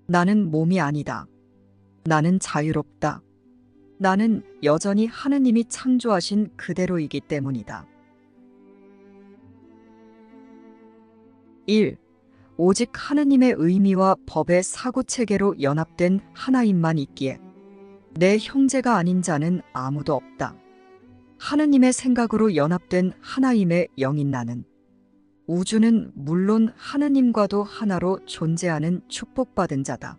나는 몸이 아니다. 나는 자유롭다. 나는 여전히 하느님이 창조하신 그대로이기 때문이다. 1. 오직 하느님의 의미와 법의 사고체계로 연합된 하나임만 있기에 내 형제가 아닌 자는 아무도 없다. 하느님의 생각으로 연합된 하나임의 영인 나는 우주는 물론 하느님과도 하나로 존재하는 축복받은 자다.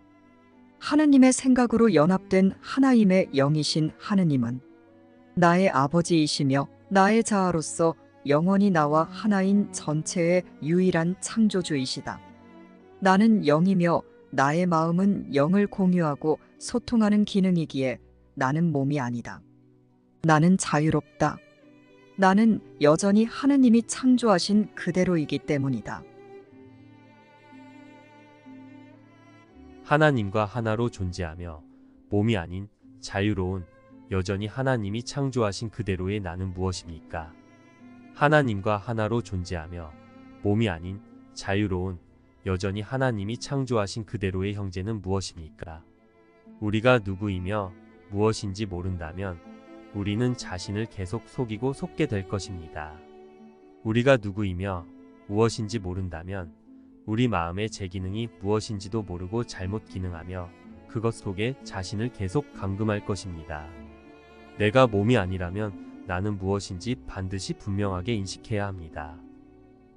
하느님의 생각으로 연합된 하나임의 영이신 하느님은 나의 아버지이시며 나의 자아로서 영원히 나와 하나인 전체의 유일한 창조주이시다. 나는 영이며 나의 마음은 영을 공유하고 소통하는 기능이기에 나는 몸이 아니다. 나는 자유롭다. 나는 여전히 하느님이 창조하신 그대로이기 때문이다. 하나님과 하나로 존재하며 몸이 아닌 자유로운 여전히 하나님이 창조하신 그대로의 나는 무엇입니까? 하나님과 하나로 존재하며 몸이 아닌 자유로운 여전히 하나님이 창조하신 그대로의 형제는 무엇입니까? 우리가 누구이며 무엇인지 모른다면 우리는 자신을 계속 속이고 속게 될 것입니다. 우리가 누구이며 무엇인지 모른다면 우리 마음의 제 기능이 무엇인지도 모르고 잘못 기능하며 그것 속에 자신을 계속 감금할 것입니다. 내가 몸이 아니라면 나는 무엇인지 반드시 분명하게 인식해야 합니다.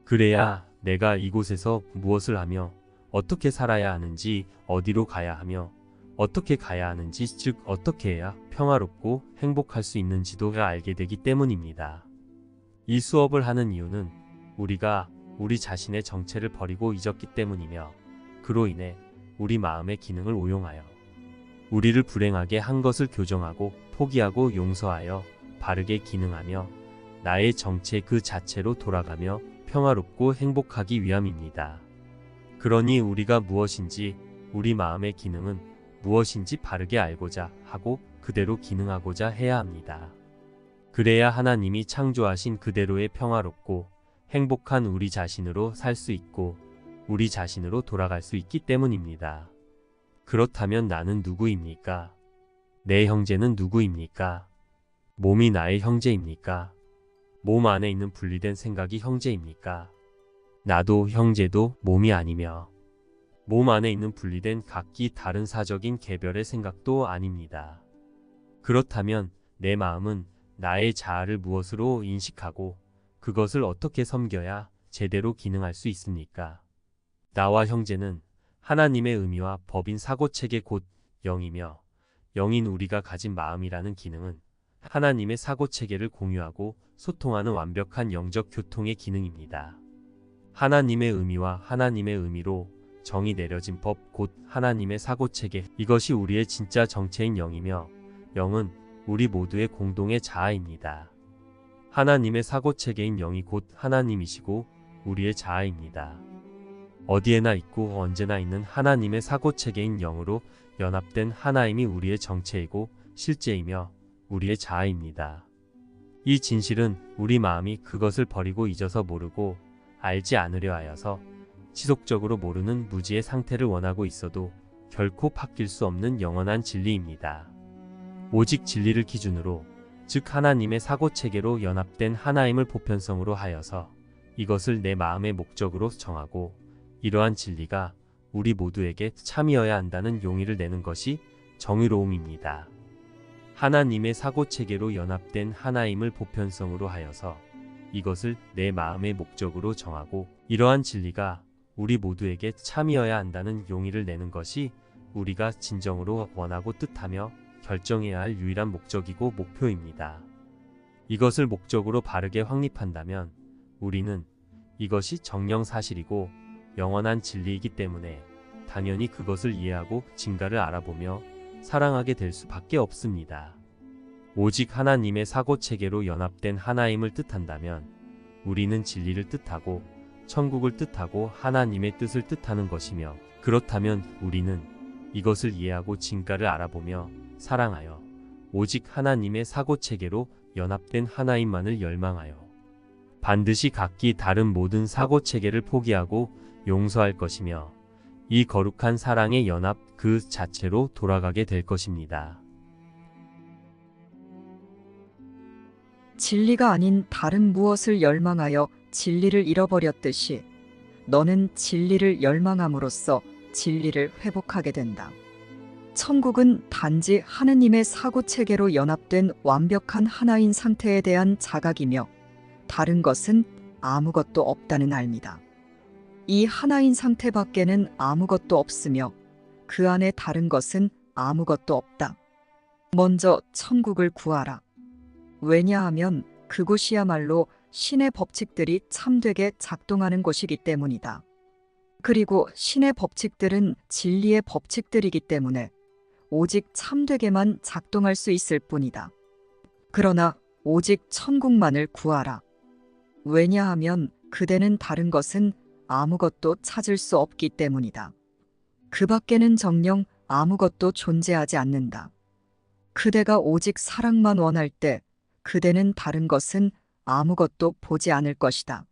그래야 내가 이곳에서 무엇을 하며 어떻게 살아야 하는지, 어디로 가야 하며 어떻게 가야 하는지, 즉 어떻게 해야 평화롭고 행복할 수 있는지도 알게 되기 때문입니다. 이 수업을 하는 이유는 우리가 우리 자신의 정체를 버리고 잊었기 때문이며 그로 인해 우리 마음의 기능을 오용하여 우리를 불행하게 한 것을 교정하고 포기하고 용서하여 바르게 기능하며 나의 정체 그 자체로 돌아가며 평화롭고 행복하기 위함입니다. 그러니 우리가 무엇인지, 우리 마음의 기능은 무엇인지 바르게 알고자 하고 그대로 기능하고자 해야 합니다. 그래야 하나님이 창조하신 그대로의 평화롭고 행복한 우리 자신으로 살 수 있고 우리 자신으로 돌아갈 수 있기 때문입니다. 그렇다면 나는 누구입니까? 내 형제는 누구입니까? 몸이 나의 형제입니까? 몸 안에 있는 분리된 생각이 형제입니까? 나도 형제도 몸이 아니며 몸 안에 있는 분리된 각기 다른 사적인 개별의 생각도 아닙니다. 그렇다면 내 마음은 나의 자아를 무엇으로 인식하고 그것을 어떻게 섬겨야 제대로 기능할 수 있습니까? 나와 형제는 하나님의 의미와 법인 사고체계 곧 영이며 영인 우리가 가진 마음이라는 기능은 하나님의 사고체계를 공유하고 소통하는 완벽한 영적 교통의 기능입니다. 하나님의 의미와 하나님의 의미로 정이 내려진 법 곧 하나님의 사고체계, 이것이 우리의 진짜 정체인 영이며 영은 우리 모두의 공동의 자아입니다. 하나님의 사고체계인 영이 곧 하나님이시고 우리의 자아입니다. 어디에나 있고 언제나 있는 하나님의 사고체계인 영으로 연합된 하나임이 우리의 정체이고 실제이며 우리의 자아입니다. 이 진실은 우리 마음이 그것을 버리고 잊어서 모르고 알지 않으려 하여서 지속적으로 모르는 무지의 상태를 원하고 있어도 결코 바뀔 수 없는 영원한 진리입니다. 오직 진리를 기준으로, 즉 하나님의 사고체계로 연합된 하나임을 보편성으로 하여서 이것을 내 마음의 목적으로 정하고 이러한 진리가 우리 모두에게 참이어야 한다는 용의를 내는 것이 정의로움입니다. 하나님의 사고체계로 연합된 하나임을 보편성으로 하여서 이것을 내 마음의 목적으로 정하고 이러한 진리가 우리 모두에게 참이어야 한다는 용의를 내는 것이 우리가 진정으로 원하고 뜻하며 결정해야 할 유일한 목적이고 목표입니다. 이것을 목적으로 바르게 확립한다면 우리는 이것이 정령 사실이고 영원한 진리이기 때문에 당연히 그것을 이해하고 진가를 알아보며 사랑하게 될 수밖에 없습니다. 오직 하나님의 사고체계로 연합된 하나임을 뜻한다면 우리는 진리를 뜻하고 천국을 뜻하고 하나님의 뜻을 뜻하는 것이며, 그렇다면 우리는 이것을 이해하고 진가를 알아보며 사랑하여 오직 하나님의 사고체계로 연합된 하나임만을 열망하여 반드시 각기 다른 모든 사고체계를 포기하고 용서할 것이며 이 거룩한 사랑의 연합 그 자체로 돌아가게 될 것입니다. 진리가 아닌 다른 무엇을 열망하여 진리를 잃어버렸듯이 너는 진리를 열망함으로써 진리를 회복하게 된다. 천국은 단지 하느님의 사고체계로 연합된 완벽한 하나인 상태에 대한 자각이며 다른 것은 아무것도 없다는 알미다. 이 하나인 상태 밖에는 아무것도 없으며 그 안에 다른 것은 아무것도 없다. 먼저 천국을 구하라. 왜냐하면 그곳이야말로 신의 법칙들이 참되게 작동하는 곳이기 때문이다. 그리고 신의 법칙들은 진리의 법칙들이기 때문에 오직 참되게만 작동할 수 있을 뿐이다. 그러나 오직 천국만을 구하라. 왜냐하면 그대는 다른 것은 아무것도 찾을 수 없기 때문이다. 그 밖에는 정녕 아무것도 존재하지 않는다. 그대가 오직 사랑만 원할 때 그대는 다른 것은 아무것도 보지 않을 것이다.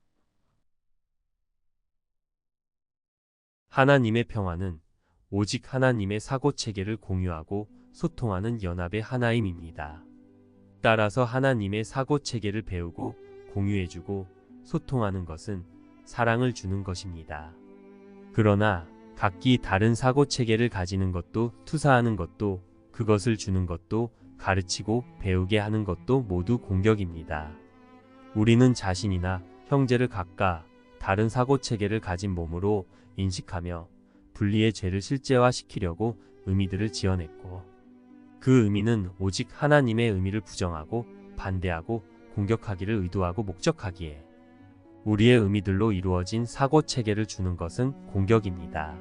하나님의 평화는 오직 하나님의 사고체계를 공유하고 소통하는 연합의 하나임입니다. 따라서 하나님의 사고체계를 배우고 공유해주고 소통하는 것은 사랑을 주는 것입니다. 그러나 각기 다른 사고체계를 가지는 것도 투사하는 것도 그것을 주는 것도 가르치고 배우게 하는 것도 모두 공격입니다. 우리는 자신이나 형제를 각각 다른 사고체계를 가진 몸으로 인식하며 분리의 죄를 실제화시키려고 의미들을 지어냈고 그 의미는 오직 하나님의 의미를 부정하고 반대하고 공격하기를 의도하고 목적하기에 우리의 의미들로 이루어진 사고체계를 주는 것은 공격입니다.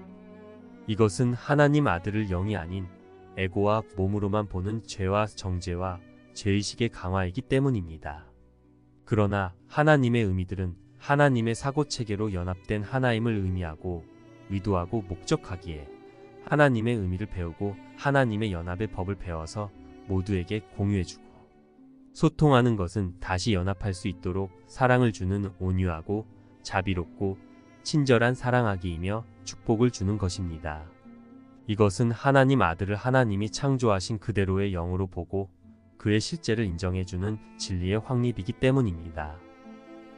이것은 하나님 아들을 영이 아닌 에고와 몸으로만 보는 죄와 정죄와 죄의식의 강화이기 때문입니다. 그러나 하나님의 의미들은 하나님의 사고체계로 연합된 하나임을 의미하고 의도하고 목적하기에 하나님의 의미를 배우고 하나님의 연합의 법을 배워서 모두에게 공유해주고 소통하는 것은 다시 연합할 수 있도록 사랑을 주는 온유하고 자비롭고 친절한 사랑하기이며 축복을 주는 것입니다. 이것은 하나님 아들을 하나님이 창조하신 그대로의 영으로 보고 그의 실제를 인정해주는 진리의 확립이기 때문입니다.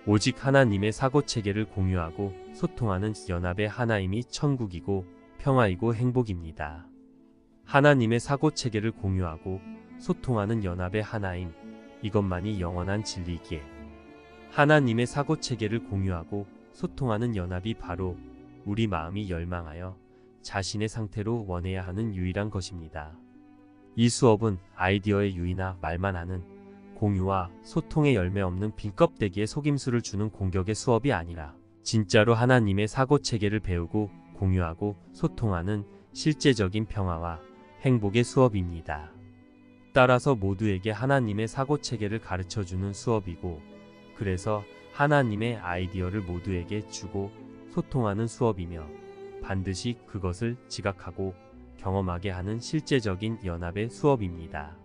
오직 하나님의 사고체계를 공유하고 소통하는 연합의 하나임이 천국이고 평화이고 행복입니다. 하나님의 사고체계를 공유하고 소통하는 연합의 하나임, 이것만이 영원한 진리이기에 하나님의 사고체계를 공유하고 소통하는 연합이 바로 우리 마음이 열망하여 자신의 상태로 원해야 하는 유일한 것입니다. 이 수업은 아이디어의 유의나 말만 하는 공유와 소통의 열매 없는 빈 껍데기에 속임수를 주는 공격의 수업이 아니라 진짜로 하나님의 사고체계를 배우고 공유하고 소통하는 실제적인 평화와 행복의 수업입니다. 따라서 모두에게 하나님의 사고체계를 가르쳐주는 수업이고 그래서 하나님의 아이디어를 모두에게 주고 소통하는 수업이며 반드시 그것을 지각하고 경험하게 하는 실제적인 연합의 수업입니다.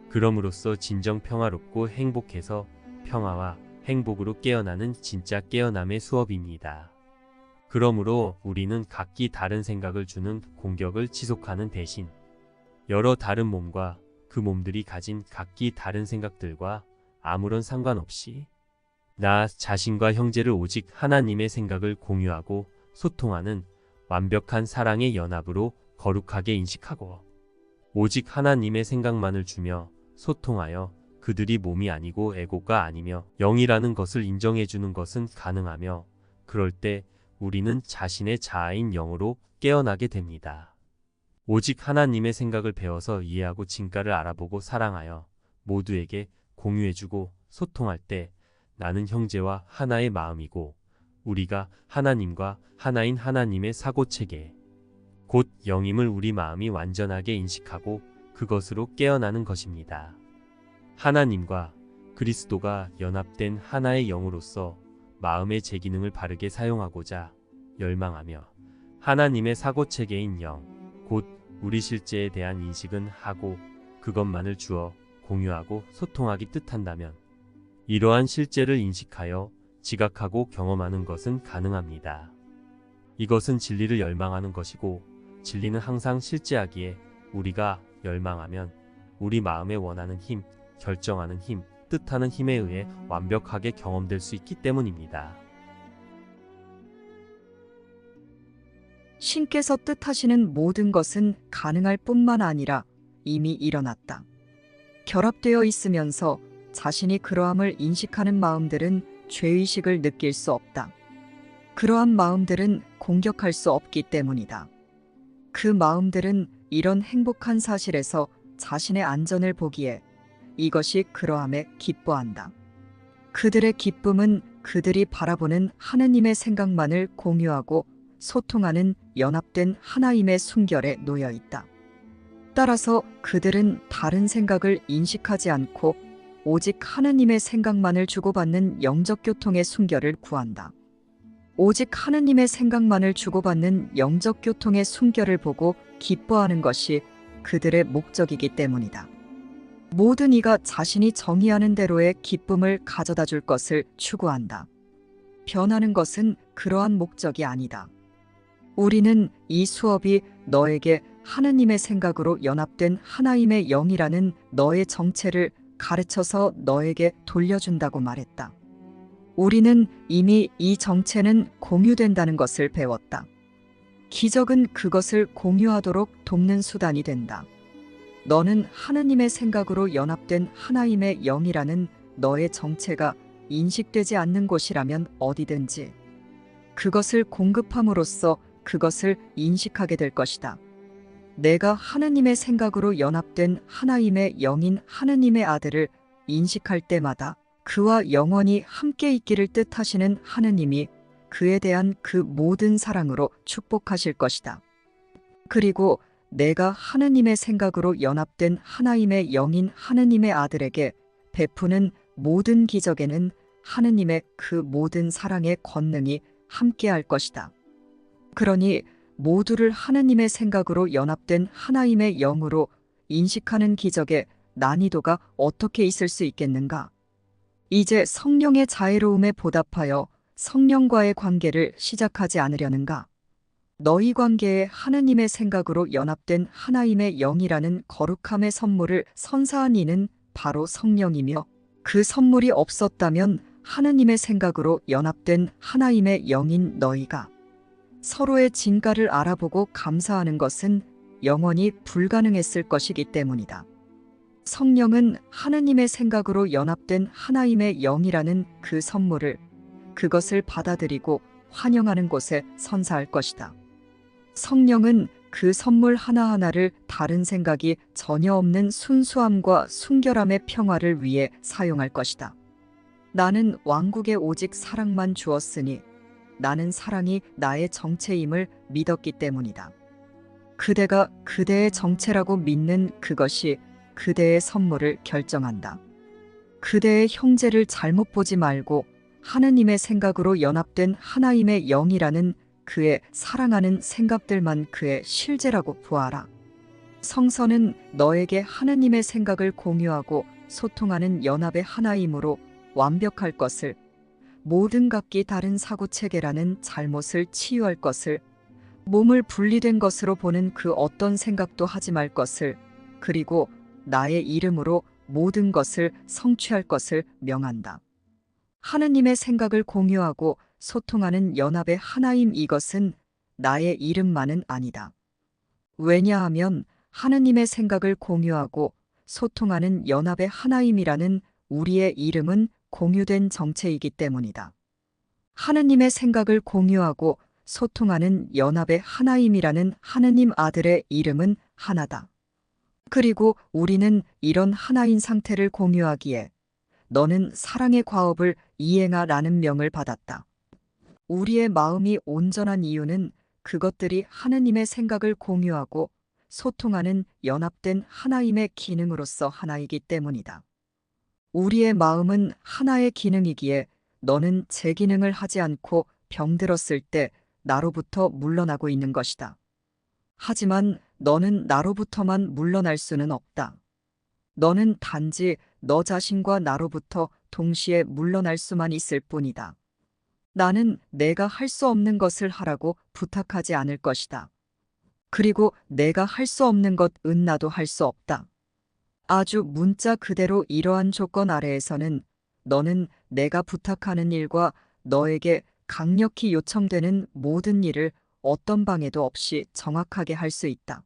그럼으로써 진정 평화롭고 행복해서 평화와 행복으로 깨어나는 진짜 깨어남의 수업입니다. 그러므로 우리는 각기 다른 생각을 주는 공격을 지속하는 대신 여러 다른 몸과 그 몸들이 가진 각기 다른 생각들과 아무런 상관없이 나 자신과 형제를 오직 하나님의 생각을 공유하고 소통하는 완벽한 사랑의 연합으로 거룩하게 인식하고 오직 하나님의 생각만을 주며 소통하여 그들이 몸이 아니고 에고가 아니며 영이라는 것을 인정해주는 것은 가능하며 그럴 때 우리는 자신의 자아인 영으로 깨어나게 됩니다. 오직 하나님의 생각을 배워서 이해하고 진가를 알아보고 사랑하여 모두에게 공유해주고 소통할 때 나는 형제와 하나의 마음이고 우리가 하나님과 하나인 하나님의 사고체계 곧 영임을 우리 마음이 완전하게 인식하고 그것으로 깨어나는 것입니다. 하나님과 그리스도가 연합된 하나의 영으로서 마음의 제기능을 바르게 사용하고자 열망하며 하나님의 사고체계인 영, 곧 우리 실제에 대한 인식은 하고 그것만을 주어 공유하고 소통하기 뜻한다면 이러한 실제를 인식하여 지각하고 경험하는 것은 가능합니다. 이것은 진리를 열망하는 것이고 진리는 항상 실제하기에 우리가 열망하면 우리 마음에 원하는 힘, 결정하는 힘, 뜻하는 힘에 의해 완벽하게 경험될 수 있기 때문입니다. 신께서 뜻하시는 모든 것은 가능할 뿐만 아니라 이미 일어났다. 결합되어 있으면서 자신이 그러함을 인식하는 마음들은 죄의식을 느낄 수 없다. 그러한 마음들은 공격할 수 없기 때문이다. 그 마음들은 이런 행복한 사실에서 자신의 안전을 보기에 이것이 그러함에 기뻐한다. 그들의 기쁨은 그들이 바라보는 하느님의 생각만을 공유하고 소통하는 연합된 하나임의 순결에 놓여 있다. 따라서 그들은 다른 생각을 인식하지 않고 오직 하느님의 생각만을 주고받는 영적 교통의 순결을 구한다. 오직 하느님의 생각만을 주고받는 영적 교통의 순결을 보고 기뻐하는 것이 그들의 목적이기 때문이다. 모든 이가 자신이 정의하는 대로의 기쁨을 가져다 줄 것을 추구한다. 변하는 것은 그러한 목적이 아니다. 우리는 이 수업이 너에게 하느님의 생각으로 연합된 하나임의 영이라는 너의 정체를 가르쳐서 너에게 돌려준다고 말했다. 우리는 이미 이 정체는 공유된다는 것을 배웠다. 기적은 그것을 공유하도록 돕는 수단이 된다. 너는 하느님의 생각으로 연합된 하나임의 영이라는 너의 정체가 인식되지 않는 곳이라면 어디든지 그것을 공급함으로써 그것을 인식하게 될 것이다. 내가 하느님의 생각으로 연합된 하나임의 영인 하느님의 아들을 인식할 때마다 그와 영원히 함께 있기를 뜻하시는 하느님이 그에 대한 그 모든 사랑으로 축복하실 것이다. 그리고 내가 하느님의 생각으로 연합된 하나임의 영인 하느님의 아들에게 베푸는 모든 기적에는 하느님의 그 모든 사랑의 권능이 함께할 것이다. 그러니 모두를 하느님의 생각으로 연합된 하나임의 영으로 인식하는 기적의 난이도가 어떻게 있을 수 있겠는가? 이제 성령의 자애로움에 보답하여 성령과의 관계를 시작하지 않으려는가? 너희 관계에 하느님의 생각으로 연합된 하나임의 영이라는 거룩함의 선물을 선사한 이는 바로 성령이며 그 선물이 없었다면 하느님의 생각으로 연합된 하나임의 영인 너희가 서로의 진가를 알아보고 감사하는 것은 영원히 불가능했을 것이기 때문이다. 성령은 하느님의 생각으로 연합된 하나임의 영이라는 그 선물을 그것을 받아들이고 환영하는 곳에 선사할 것이다. 성령은 그 선물 하나하나를 다른 생각이 전혀 없는 순수함과 순결함의 평화를 위해 사용할 것이다. 나는 왕국에 오직 사랑만 주었으니 나는 사랑이 나의 정체임을 믿었기 때문이다. 그대가 그대의 정체라고 믿는 그것이 그대의 선물을 결정한다. 그대의 형제를 잘못 보지 말고 하느님의 생각으로 연합된 하나임의 영이라는 그의 사랑하는 생각들만 그의 실제라고 보아라. 성서는 너에게 하느님의 생각을 공유하고 소통하는 연합의 하나이므로 완벽할 것을, 모든 각기 다른 사고체계라는 잘못을 치유할 것을, 몸을 분리된 것으로 보는 그 어떤 생각도 하지 말 것을, 그리고 나의 이름으로 모든 것을 성취할 것을 명한다. 하느님의 생각을 공유하고 소통하는 연합의 하나임 이것은 나의 이름만은 아니다. 왜냐하면 하느님의 생각을 공유하고 소통하는 연합의 하나임이라는 우리의 이름은 공유된 정체이기 때문이다. 하느님의 생각을 공유하고 소통하는 연합의 하나임이라는 하느님 아들의 이름은 하나다. 그리고 우리는 이런 하나인 상태를 공유하기에 너는 사랑의 과업을 이행하라는 명을 받았다. 우리의 마음이 온전한 이유는 그것들이 하느님의 생각을 공유하고 소통하는 연합된 하나임의 기능으로서 하나이기 때문이다. 우리의 마음은 하나의 기능이기에 너는 제 기능을 하지 않고 병들었을 때 나로부터 물러나고 있는 것이다. 하지만 너는 나로부터만 물러날 수는 없다. 너는 단지 너 자신과 나로부터 동시에 물러날 수만 있을 뿐이다. 나는 내가 할 수 없는 것을 하라고 부탁하지 않을 것이다. 그리고 내가 할 수 없는 것은 나도 할 수 없다. 아주 문자 그대로 이러한 조건 아래에서는 너는 내가 부탁하는 일과 너에게 강력히 요청되는 모든 일을 어떤 방해도 없이 정확하게 할 수 있다.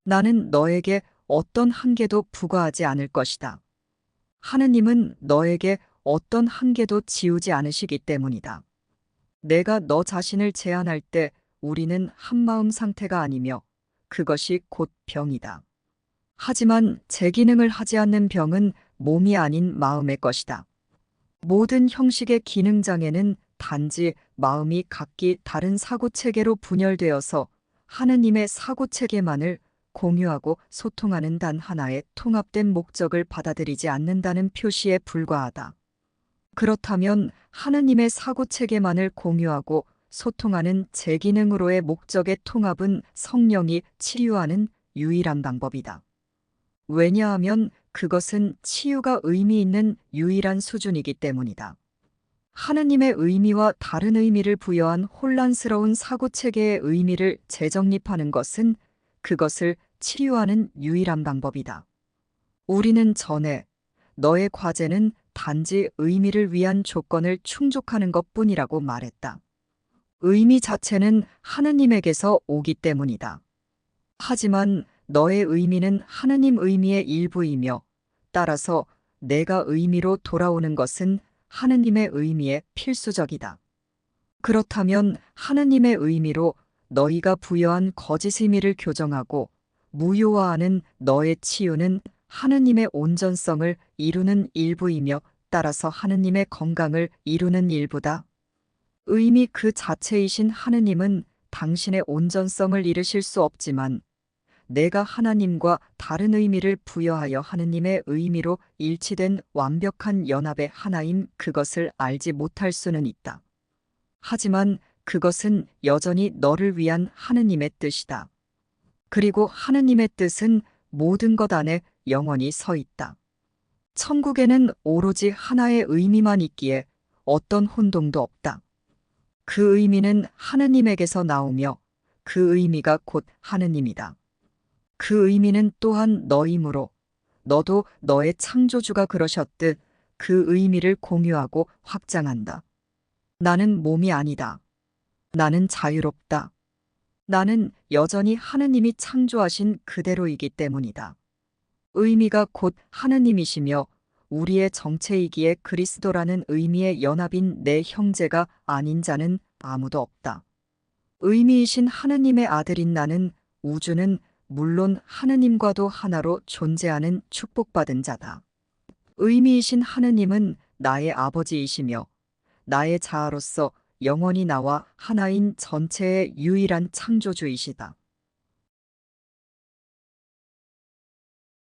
나는 너에게 어떤 한계도 부과하지 않을 것이다. 하느님은 너에게 어떤 한계도 지우지 않으시기 때문이다. 내가 너 자신을 제한할 때 우리는 한마음 상태가 아니며 그것이 곧 병이다. 하지만 제 기능을 하지 않는 병은 몸이 아닌 마음의 것이다. 모든 형식의 기능장애는 단지 마음이 각기 다른 사고체계로 분열되어서 하느님의 사고체계만을 공유하고 소통하는 단 하나의 통합된 목적을 받아들이지 않는다는 표시에 불과하다. 그렇다면 하느님의 사고체계만을 공유하고 소통하는 제 기능으로의 목적의 통합은 성령이 치유하는 유일한 방법이다. 왜냐하면 그것은 치유가 의미 있는 유일한 수준이기 때문이다. 하느님의 의미와 다른 의미를 부여한 혼란스러운 사고체계의 의미를 재정립하는 것은 그것을 치유하는 유일한 방법이다. 우리는 전에 너의 과제는 단지 의미를 위한 조건을 충족하는 것뿐이라고 말했다. 의미 자체는 하느님에게서 오기 때문이다. 하지만 너의 의미는 하느님 의미의 일부이며 따라서 내가 의미로 돌아오는 것은 하느님의 의미에 필수적이다. 그렇다면 하느님의 의미로 너희가 부여한 거짓 의미를 교정하고 무효화하는 너의 치유는 하느님의 온전성을 이루는 일부이며 따라서 하느님의 건강을 이루는 일부다. 의미 그 자체이신 하느님은 당신의 온전성을 이루실 수 없지만 내가 하나님과 다른 의미를 부여하여 하느님의 의미로 일치된 완벽한 연합의 하나임 그것을 알지 못할 수는 있다. 하지만 그것은 여전히 너를 위한 하느님의 뜻이다. 그리고 하느님의 뜻은 모든 것 안에 영원히 서 있다. 천국에는 오로지 하나의 의미만 있기에 어떤 혼동도 없다. 그 의미는 하느님에게서 나오며 그 의미가 곧 하느님이다. 그 의미는 또한 너이므로 너도 너의 창조주가 그러셨듯 그 의미를 공유하고 확장한다. 나는 몸이 아니다. 나는 자유롭다. 나는 여전히 하느님이 창조하신 그대로이기 때문이다. 의미가 곧 하느님이시며 우리의 정체이기에 그리스도라는 의미의 연합인 내 형제가 아닌 자는 아무도 없다. 의미이신 하느님의 아들인 나는 우주는 물론 하느님과도 하나로 존재하는 축복받은 자다. 의미이신 하느님은 나의 아버지이시며 나의 자아로서 영원히 나와 하나인 전체의 유일한 창조주이시다.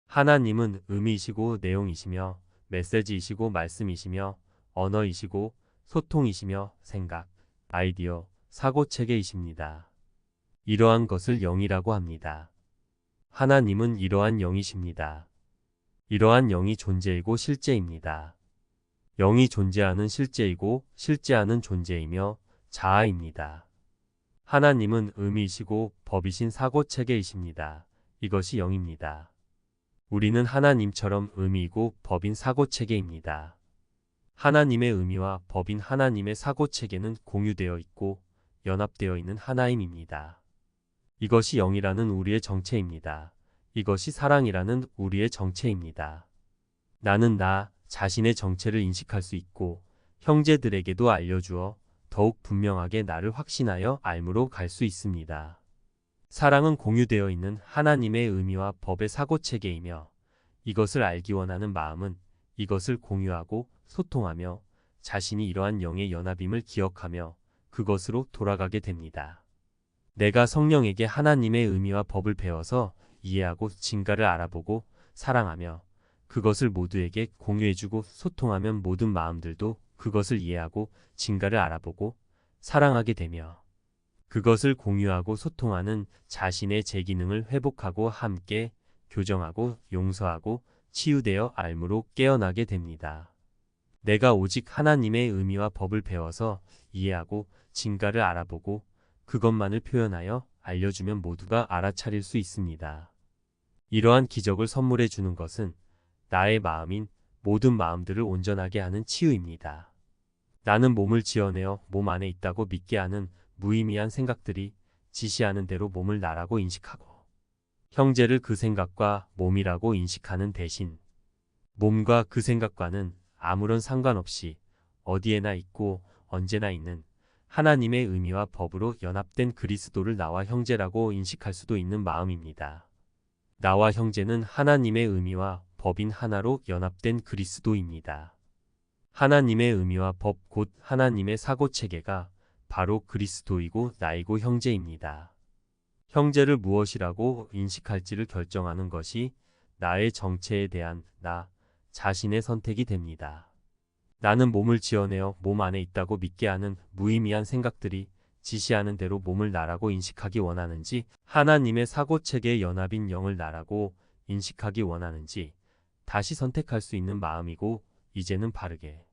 하나님은 의미이시고 내용이시며 메시지이시고 말씀이시며 언어이시고 소통이시며 생각, 아이디어, 사고체계이십니다. 이러한 것을 영이라고 합니다. 하나님은 이러한 영이십니다. 이러한 영이 존재이고 실제입니다. 영이 존재하는 실제이고 실제하는 존재이며 자아입니다. 하나님은 의미이시고 법이신 사고체계이십니다. 이것이 영입니다. 우리는 하나님처럼 의미이고 법인 사고체계입니다. 하나님의 의미와 법인 하나님의 사고체계는 공유되어 있고 연합되어 있는 하나임입니다. 이것이 영이라는 우리의 정체입니다. 이것이 사랑이라는 우리의 정체입니다. 나는 나 자신의 정체를 인식할 수 있고 형제들에게도 알려주어 더욱 분명하게 나를 확신하여 알므로 갈 수 있습니다. 사랑은 공유되어 있는 하나님의 의미와 법의 사고체계이며 이것을 알기 원하는 마음은 이것을 공유하고 소통하며 자신이 이러한 영의 연합임을 기억하며 그것으로 돌아가게 됩니다. 내가 성령에게 하나님의 의미와 법을 배워서 이해하고 진가를 알아보고 사랑하며 그것을 모두에게 공유해주고 소통하면 모든 마음들도 그것을 이해하고 진가를 알아보고 사랑하게 되며 그것을 공유하고 소통하는 자신의 제기능을 회복하고 함께 교정하고 용서하고 치유되어 알므로 깨어나게 됩니다. 내가 오직 하나님의 의미와 법을 배워서 이해하고 진가를 알아보고 그것만을 표현하여 알려주면 모두가 알아차릴 수 있습니다. 이러한 기적을 선물해 주는 것은 나의 마음인 모든 마음들을 온전하게 하는 치유입니다. 나는 몸을 지어내어 몸 안에 있다고 믿게 하는 무의미한 생각들이 지시하는 대로 몸을 나라고 인식하고 형제를 그 생각과 몸이라고 인식하는 대신 몸과 그 생각과는 아무런 상관없이 어디에나 있고 언제나 있는 하나님의 의미와 법으로 연합된 그리스도를 나와 형제라고 인식할 수도 있는 마음입니다. 나와 형제는 하나님의 의미와 법인 하나로 연합된 그리스도입니다. 하나님의 의미와 법 곧 하나님의 사고체계가 바로 그리스도이고 나이고 형제입니다. 형제를 무엇이라고 인식할지를 결정하는 것이 나의 정체에 대한 나 자신의 선택이 됩니다. 나는 몸을 지어내어 몸 안에 있다고 믿게 하는 무의미한 생각들이 지시하는 대로 몸을 나라고 인식하기 원하는지 하나님의 사고체계의 연합인 영을 나라고 인식하기 원하는지 다시 선택할 수 있는 마음이고 이제는 바르게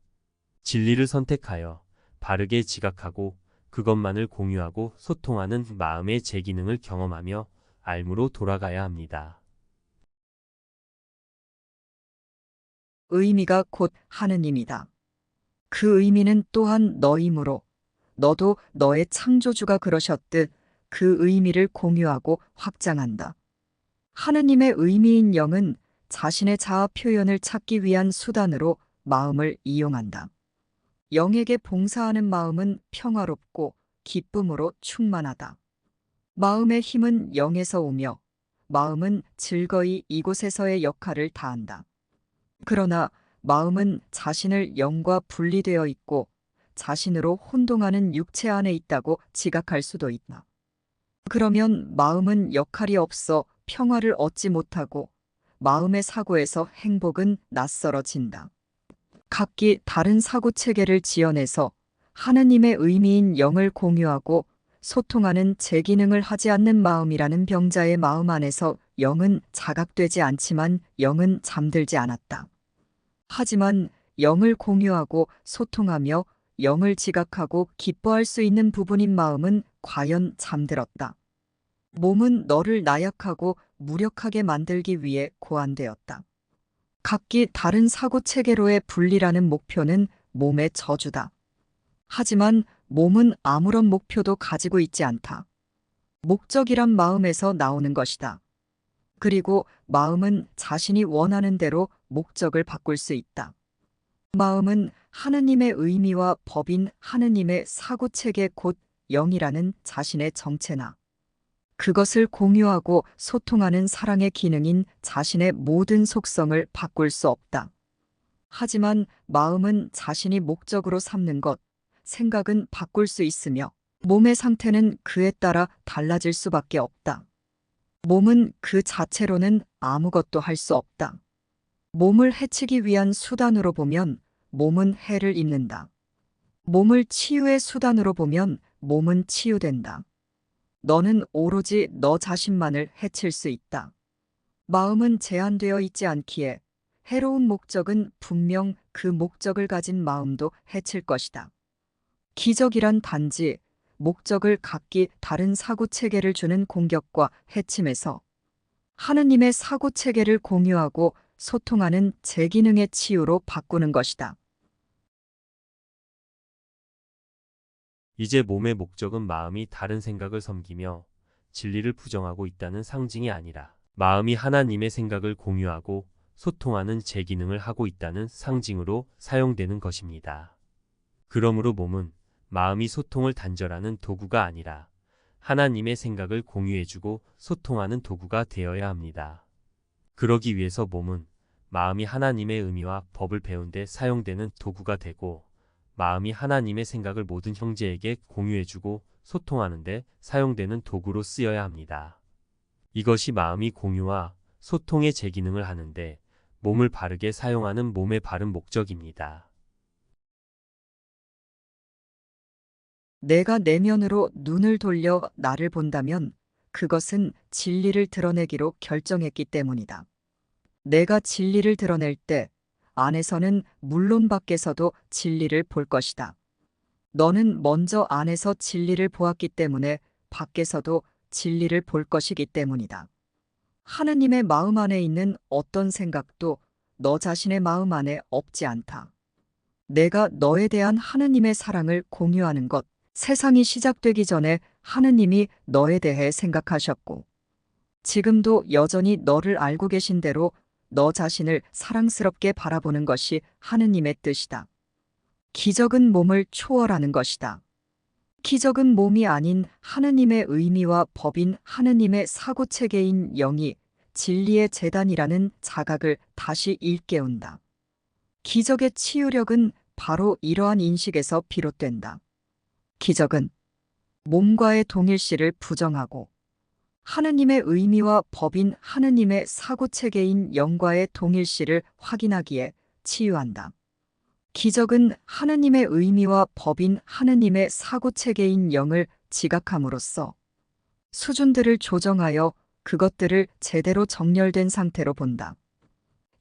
진리를 선택하여 바르게 지각하고 그것만을 공유하고 소통하는 마음의 재기능을 경험하며 알무로 돌아가야 합니다. 의미가 곧 하느님이다. 그 의미는 또한 너이므로 너도 너의 창조주가 그러셨듯 그 의미를 공유하고 확장한다. 하느님의 의미인 영은 자신의 자아 표현을 찾기 위한 수단으로 마음을 이용한다. 영에게 봉사하는 마음은 평화롭고 기쁨으로 충만하다. 마음의 힘은 영에서 오며 마음은 즐거이 이곳에서의 역할을 다한다. 그러나 마음은 자신을 영과 분리되어 있고 자신으로 혼동하는 육체 안에 있다고 지각할 수도 있다. 그러면 마음은 역할이 없어 평화를 얻지 못하고 마음의 사고에서 행복은 낯설어진다. 각기 다른 사고 체계를 지어내서 하느님의 의미인 영을 공유하고 소통하는 재기능을 하지 않는 마음이라는 병자의 마음 안에서 영은 자각되지 않지만 영은 잠들지 않았다. 하지만 영을 공유하고 소통하며 영을 지각하고 기뻐할 수 있는 부분인 마음은 과연 잠들었다. 몸은 너를 나약하고 무력하게 만들기 위해 고안되었다. 각기 다른 사고 체계로의 분리라는 목표는 몸의 저주다. 하지만 몸은 아무런 목표도 가지고 있지 않다. 목적이란 마음에서 나오는 것이다. 그리고 마음은 자신이 원하는 대로 목적을 바꿀 수 있다. 마음은 하느님의 의미와 법인 하느님의 사고체계 곧 영이라는 자신의 정체나 그것을 공유하고 소통하는 사랑의 기능인 자신의 모든 속성을 바꿀 수 없다. 하지만 마음은 자신이 목적으로 삼는 것, 생각은 바꿀 수 있으며 몸의 상태는 그에 따라 달라질 수밖에 없다. 몸은 그 자체로는 아무것도 할 수 없다. 몸을 해치기 위한 수단으로 보면 몸은 해를 입는다. 몸을 치유의 수단으로 보면 몸은 치유된다. 너는 오로지 너 자신만을 해칠 수 있다. 마음은 제한되어 있지 않기에 해로운 목적은 분명 그 목적을 가진 마음도 해칠 것이다. 기적이란 단지 목적을 각기 다른 사고체계를 주는 공격과 해침에서 하느님의 사고체계를 공유하고 소통하는 재기능의 치유로 바꾸는 것이다. 이제 몸의 목적은 마음이 다른 생각을 섬기며 진리를 부정하고 있다는 상징이 아니라 마음이 하나님의 생각을 공유하고 소통하는 재기능을 하고 있다는 상징으로 사용되는 것입니다. 그러므로 몸은 마음이 소통을 단절하는 도구가 아니라 하나님의 생각을 공유해주고 소통하는 도구가 되어야 합니다. 그러기 위해서 몸은 마음이 하나님의 의미와 법을 배운 데 사용되는 도구가 되고 마음이 하나님의 생각을 모든 형제에게 공유해주고 소통하는 데 사용되는 도구로 쓰여야 합니다. 이것이 마음이 공유와 소통의 재기능을 하는데 몸을 바르게 사용하는 몸의 바른 목적입니다. 내가 내면으로 눈을 돌려 나를 본다면 그것은 진리를 드러내기로 결정했기 때문이다. 내가 진리를 드러낼 때 안에서는 물론 밖에서도 진리를 볼 것이다. 너는 먼저 안에서 진리를 보았기 때문에 밖에서도 진리를 볼 것이기 때문이다. 하느님의 마음 안에 있는 어떤 생각도 너 자신의 마음 안에 없지 않다. 내가 너에 대한 하느님의 사랑을 공유하는 것, 세상이 시작되기 전에 하느님이 너에 대해 생각하셨고, 지금도 여전히 너를 알고 계신 대로 너 자신을 사랑스럽게 바라보는 것이 하느님의 뜻이다. 기적은 몸을 초월하는 것이다. 기적은 몸이 아닌 하느님의 의미와 법인 하느님의 사고체계인 영이 진리의 재단이라는 자각을 다시 일깨운다. 기적의 치유력은 바로 이러한 인식에서 비롯된다. 기적은 몸과의 동일시를 부정하고 하느님의 의미와 법인 하느님의 사고체계인 영과의 동일시를 확인하기에 치유한다. 기적은 하느님의 의미와 법인 하느님의 사고체계인 영을 지각함으로써 수준들을 조정하여 그것들을 제대로 정렬된 상태로 본다.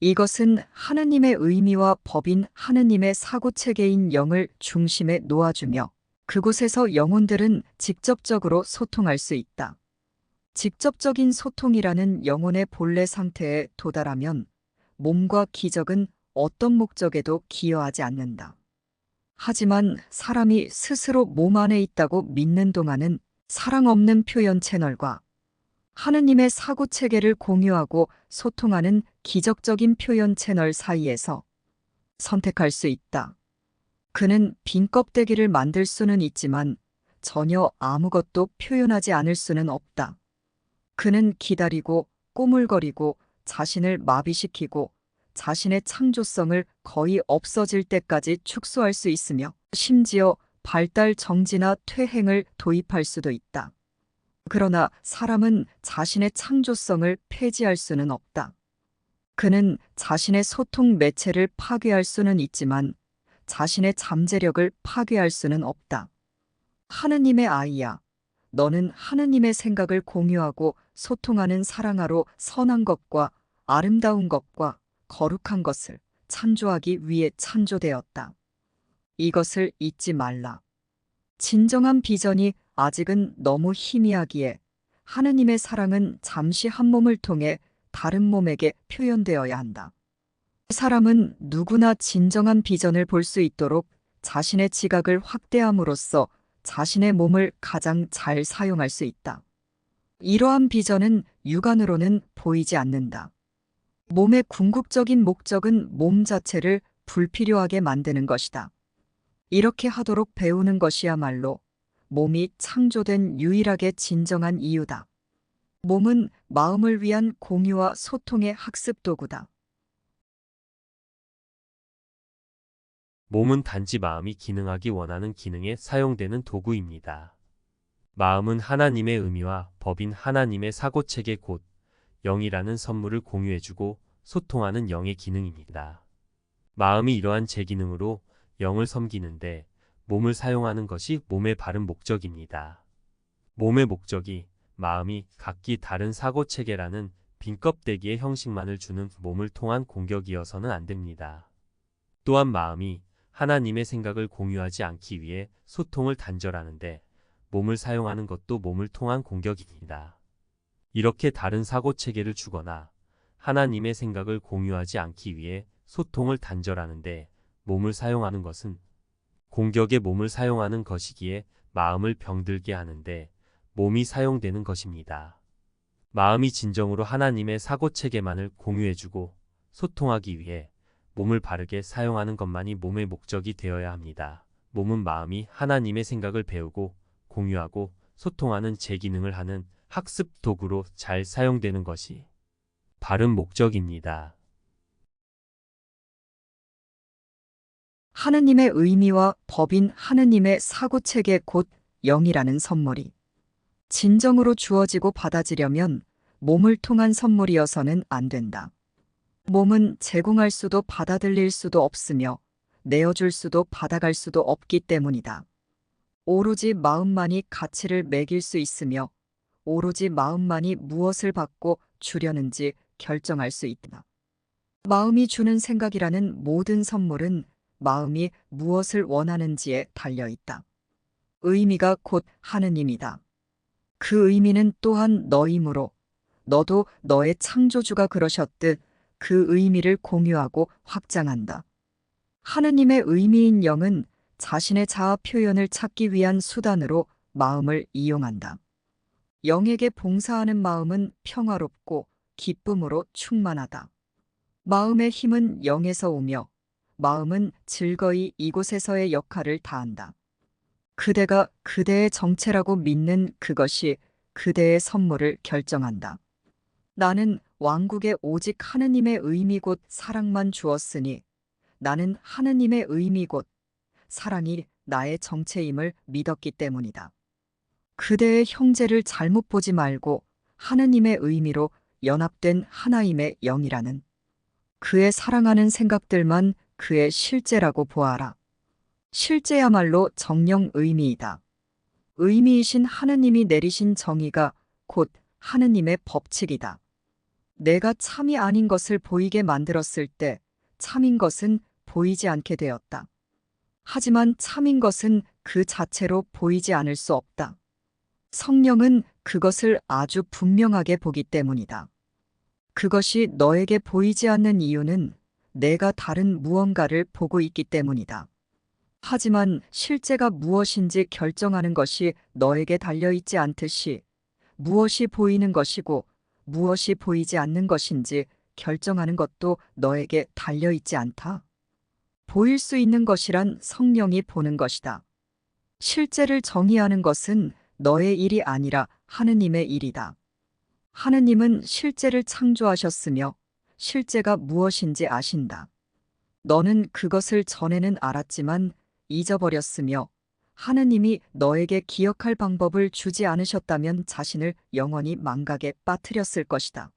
이것은 하느님의 의미와 법인 하느님의 사고체계인 영을 중심에 놓아주며 그곳에서 영혼들은 직접적으로 소통할 수 있다. 직접적인 소통이라는 영혼의 본래 상태에 도달하면 몸과 기적은 어떤 목적에도 기여하지 않는다. 하지만 사람이 스스로 몸 안에 있다고 믿는 동안은 사랑 없는 표현 채널과 하느님의 사고 체계를 공유하고 소통하는 기적적인 표현 채널 사이에서 선택할 수 있다. 그는 빈 껍데기를 만들 수는 있지만 전혀 아무것도 표현하지 않을 수는 없다. 그는 기다리고 꼬물거리고 자신을 마비시키고 자신의 창조성을 거의 없어질 때까지 축소할 수 있으며 심지어 발달 정지나 퇴행을 도입할 수도 있다. 그러나 사람은 자신의 창조성을 폐지할 수는 없다. 그는 자신의 소통 매체를 파괴할 수는 있지만 자신의 잠재력을 파괴할 수는 없다. 하느님의 아이야, 너는 하느님의 생각을 공유하고 소통하는 사랑하로 선한 것과 아름다운 것과 거룩한 것을 창조하기 위해 창조되었다. 이것을 잊지 말라. 진정한 비전이 아직은 너무 희미하기에 하느님의 사랑은 잠시 한 몸을 통해 다른 몸에게 표현되어야 한다. 사람은 누구나 진정한 비전을 볼 수 있도록 자신의 지각을 확대함으로써 자신의 몸을 가장 잘 사용할 수 있다. 이러한 비전은 육안으로는 보이지 않는다. 몸의 궁극적인 목적은 몸 자체를 불필요하게 만드는 것이다. 이렇게 하도록 배우는 것이야말로 몸이 창조된 유일하게 진정한 이유다. 몸은 마음을 위한 공유와 소통의 학습 도구다. 몸은 단지 마음이 기능하기 원하는 기능에 사용되는 도구입니다. 마음은 하나님의 의미와 법인 하나님의 사고체계 곧 영이라는 선물을 공유해주고 소통하는 영의 기능입니다. 마음이 이러한 제기능으로 영을 섬기는데 몸을 사용하는 것이 몸의 바른 목적입니다. 몸의 목적이 마음이 각기 다른 사고체계라는 빈 껍데기의 형식만을 주는 몸을 통한 공격이어서는 안 됩니다. 또한 마음이 하나님의 생각을 공유하지 않기 위해 소통을 단절하는데 몸을 사용하는 것도 몸을 통한 공격입니다. 이렇게 다른 사고체계를 주거나 하나님의 생각을 공유하지 않기 위해 소통을 단절하는데 몸을 사용하는 것은 공격에 몸을 사용하는 것이기에 마음을 병들게 하는데 몸이 사용되는 것입니다. 마음이 진정으로 하나님의 사고체계만을 공유해주고 소통하기 위해 몸을 바르게 사용하는 것만이 몸의 목적이 되어야 합니다. 몸은 마음이 하나님의 생각을 배우고 공유하고 소통하는 제기능을 하는 학습 도구로 잘 사용되는 것이 바른 목적입니다. 하느님의 의미와 법인 하느님의 사고체계 곧 영이라는 선물이 진정으로 주어지고 받아지려면 몸을 통한 선물이어서는 안 된다. 몸은 제공할 수도 받아들일 수도 없으며 내어줄 수도 받아갈 수도 없기 때문이다. 오로지 마음만이 가치를 매길 수 있으며 오로지 마음만이 무엇을 받고 주려는지 결정할 수 있다. 마음이 주는 생각이라는 모든 선물은 마음이 무엇을 원하는지에 달려 있다. 의미가 곧 하느님이다. 그 의미는 또한 너이므로 너도 너의 창조주가 그러셨듯 그 의미를 공유하고 확장한다. 하느님의 의미인 영은 자신의 자아 표현을 찾기 위한 수단으로 마음을 이용한다. 영에게 봉사하는 마음은 평화롭고 기쁨으로 충만하다. 마음의 힘은 영에서 오며 마음은 즐거이 이곳에서의 역할을 다한다. 그대가 그대의 정체라고 믿는 그것이 그대의 선물을 결정한다. 나는 왕국에 오직 하느님의 의미 곧 사랑만 주었으니 나는 하느님의 의미 곧 사랑이 나의 정체임을 믿었기 때문이다. 그대의 형제를 잘못 보지 말고 하느님의 의미로 연합된 하나임의 영이라는 그의 사랑하는 생각들만 그의 실제라고 보아라. 실제야말로 정령 의미이다. 의미이신 하느님이 내리신 정의가 곧 하느님의 법칙이다. 내가 참이 아닌 것을 보이게 만들었을 때 참인 것은 보이지 않게 되었다. 하지만 참인 것은 그 자체로 보이지 않을 수 없다. 성령은 그것을 아주 분명하게 보기 때문이다. 그것이 너에게 보이지 않는 이유는 내가 다른 무언가를 보고 있기 때문이다. 하지만 실제가 무엇인지 결정하는 것이 너에게 달려있지 않듯이 무엇이 보이는 것이고 무엇이 보이지 않는 것인지 결정하는 것도 너에게 달려있지 않다. 보일 수 있는 것이란 성령이 보는 것이다. 실제를 정의하는 것은 너의 일이 아니라 하느님의 일이다. 하느님은 실제를 창조하셨으며 실제가 무엇인지 아신다. 너는 그것을 전에는 알았지만 잊어버렸으며 하느님이 너에게 기억할 방법을 주지 않으셨다면 자신을 영원히 망각에 빠뜨렸을 것이다.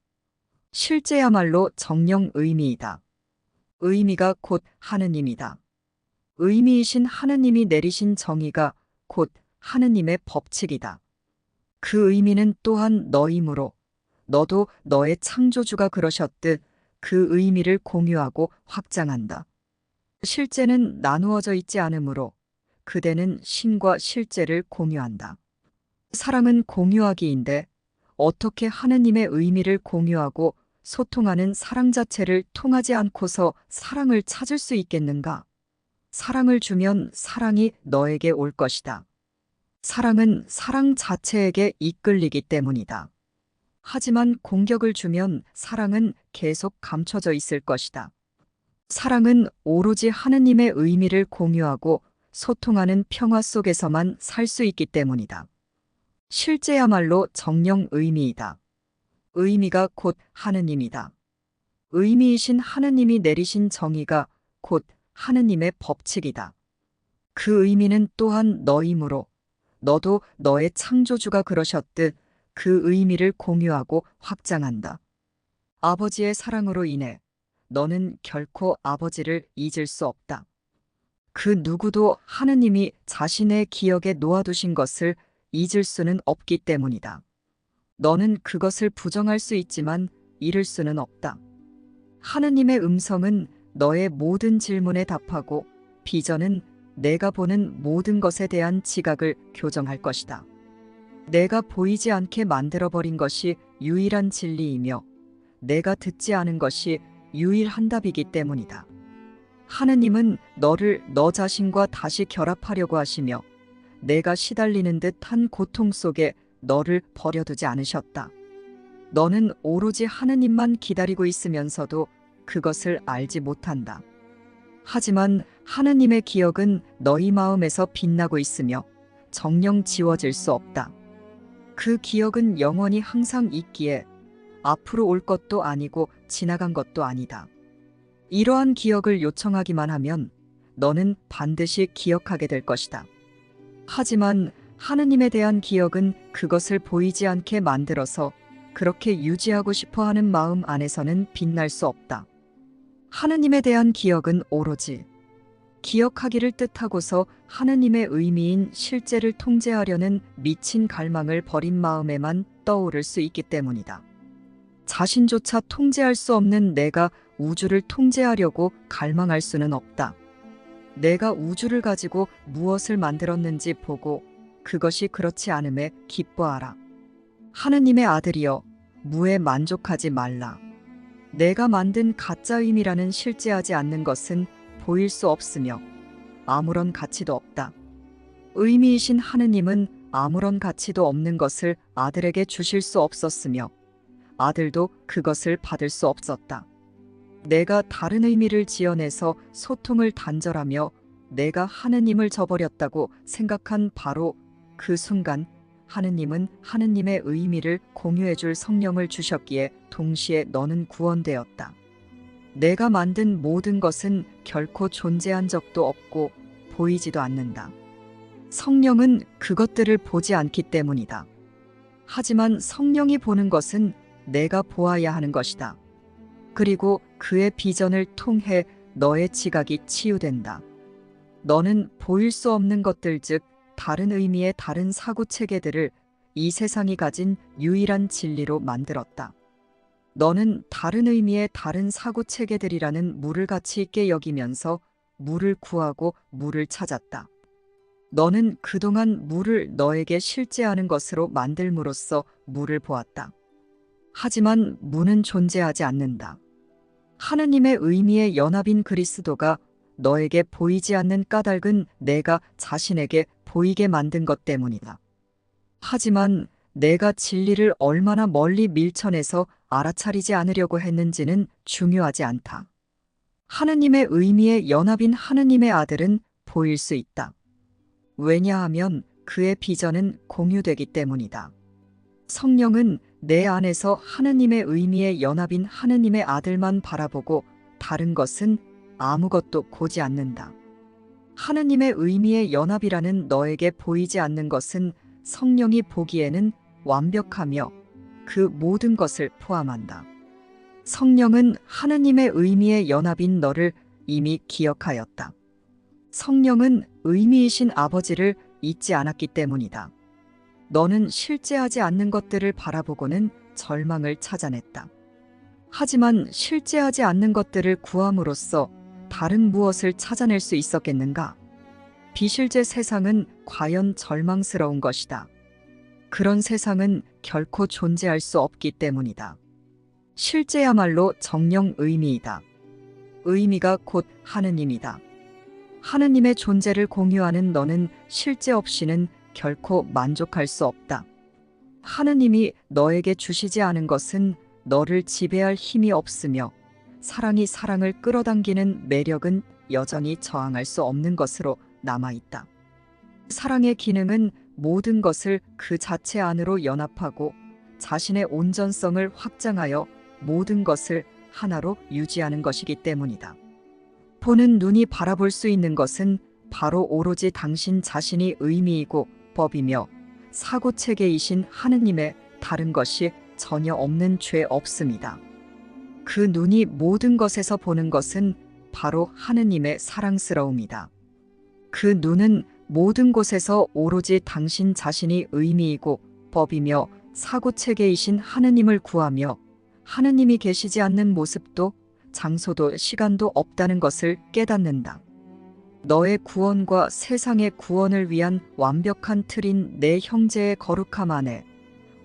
실제야말로 정령 의미이다. 의미가 곧 하느님이다. 의미이신 하느님이 내리신 정의가 곧 하느님의 법칙이다. 그 의미는 또한 너이므로 너도 너의 창조주가 그러셨듯 그 의미를 공유하고 확장한다. 실제는 나누어져 있지 않으므로 그대는 신과 실제를 공유한다. 사랑은 공유하기인데 어떻게 하느님의 의미를 공유하고 소통하는 사랑 자체를 통하지 않고서 사랑을 찾을 수 있겠는가? 사랑을 주면 사랑이 너에게 올 것이다. 사랑은 사랑 자체에게 이끌리기 때문이다. 하지만 공격을 주면 사랑은 계속 감춰져 있을 것이다. 사랑은 오로지 하느님의 의미를 공유하고 소통하는 평화 속에서만 살 수 있기 때문이다. 실제야말로 정령 의미이다. 의미가 곧 하느님이다. 의미이신 하느님이 내리신 정의가 곧 하느님의 법칙이다. 그 의미는 또한 너이므로 너도 너의 창조주가 그러셨듯 그 의미를 공유하고 확장한다. 아버지의 사랑으로 인해 너는 결코 아버지를 잊을 수 없다. 그 누구도 하느님이 자신의 기억에 놓아두신 것을 잊을 수는 없기 때문이다. 너는 그것을 부정할 수 있지만 잃을 수는 없다. 하느님의 음성은 너의 모든 질문에 답하고 비전은 내가 보는 모든 것에 대한 지각을 교정할 것이다. 내가 보이지 않게 만들어버린 것이 유일한 진리이며 내가 듣지 않은 것이 유일한 답이기 때문이다. 하느님은 너를 너 자신과 다시 결합하려고 하시며 내가 시달리는 듯한 고통 속에 너를 버려두지 않으셨다. 너는 오로지 하느님만 기다리고 있으면서도 그것을 알지 못한다. 하지만 하느님의 기억은 너희 마음에서 빛나고 있으며 정녕 지워질 수 없다. 그 기억은 영원히 항상 있기에 앞으로 올 것도 아니고 지나간 것도 아니다. 이러한 기억을 요청하기만 하면 너는 반드시 기억하게 될 것이다. 하지만 하느님에 대한 기억은 그것을 보이지 않게 만들어서 그렇게 유지하고 싶어 하는 마음 안에서는 빛날 수 없다. 하느님에 대한 기억은 오로지 기억하기를 뜻하고서 하느님의 의미인 실제를 통제하려는 미친 갈망을 버린 마음에만 떠오를 수 있기 때문이다. 자신조차 통제할 수 없는 내가 우주를 통제하려고 갈망할 수는 없다. 내가 우주를 가지고 무엇을 만들었는지 보고 그것이 그렇지 않음에 기뻐하라. 하느님의 아들이여, 무에 만족하지 말라. 내가 만든 가짜 의미라는 실제하지 않는 것은 보일 수 없으며 아무런 가치도 없다. 의미이신 하느님은 아무런 가치도 없는 것을 아들에게 주실 수 없었으며 아들도 그것을 받을 수 없었다. 내가 다른 의미를 지어내서 소통을 단절하며 내가 하느님을 저버렸다고 생각한 바로 그 순간 하느님은 하느님의 의미를 공유해 줄 성령을 주셨기에 동시에 너는 구원되었다. 내가 만든 모든 것은 결코 존재한 적도 없고 보이지도 않는다. 성령은 그것들을 보지 않기 때문이다. 하지만 성령이 보는 것은 내가 보아야 하는 것이다. 그리고 그의 비전을 통해 너의 지각이 치유된다. 너는 보일 수 없는 것들 즉 다른 의미의 다른 사고 체계들을 이 세상이 가진 유일한 진리로 만들었다. 너는 다른 의미의 다른 사고 체계들이라는 물을 가치 있게 여기면서 물을 구하고 물을 찾았다. 너는 그동안 물을 너에게 실제하는 것으로 만들므로써 물을 보았다. 하지만 물은 존재하지 않는다. 하느님의 의미의 연합인 그리스도가 너에게 보이지 않는 까닭은 내가 자신에게 보이게 만든 것 때문이다. 하지만 내가 진리를 얼마나 멀리 밀쳐내서 알아차리지 않으려고 했는지는 중요하지 않다. 하느님의 의미의 연합인 하느님의 아들은 보일 수 있다. 왜냐하면 그의 비전은 공유되기 때문이다. 성령은 내 안에서 하느님의 의미의 연합인 하느님의 아들만 바라보고 다른 것은 아무것도 보지 않는다. 하느님의 의미의 연합이라는 너에게 보이지 않는 것은 성령이 보기에는 완벽하며 그 모든 것을 포함한다. 성령은 하느님의 의미의 연합인 너를 이미 기억하였다. 성령은 의미이신 아버지를 잊지 않았기 때문이다. 너는 실제하지 않는 것들을 바라보고는 절망을 찾아냈다. 하지만 실제하지 않는 것들을 구함으로써 다른 무엇을 찾아낼 수 있었겠는가? 비실제 세상은 과연 절망스러운 것이다. 그런 세상은 결코 존재할 수 없기 때문이다. 실제야말로 정령 의미이다. 의미가 곧 하느님이다. 하느님의 존재를 공유하는 너는 실제 없이는 결코 만족할 수 없다. 하느님이 너에게 주시지 않은 것은 너를 지배할 힘이 없으며 사랑이 사랑을 끌어당기는 매력은 여전히 저항할 수 없는 것으로 남아있다. 사랑의 기능은 모든 것을 그 자체 안으로 연합하고 자신의 온전성을 확장하여 모든 것을 하나로 유지하는 것이기 때문이다. 보는 눈이 바라볼 수 있는 것은 바로 오로지 당신 자신이 의미이고 법이며 사고체계이신 하느님의 다른 것이 전혀 없는 죄 없습니다. 그 눈이 모든 것에서 보는 것은 바로 하느님의 사랑스러움이다. 그 눈은 모든 곳에서 오로지 당신 자신이 의미이고 법이며 사고체계이신 하느님을 구하며 하느님이 계시지 않는 모습도 장소도 시간도 없다는 것을 깨닫는다. 너의 구원과 세상의 구원을 위한 완벽한 틀인 내 형제의 거룩함 안에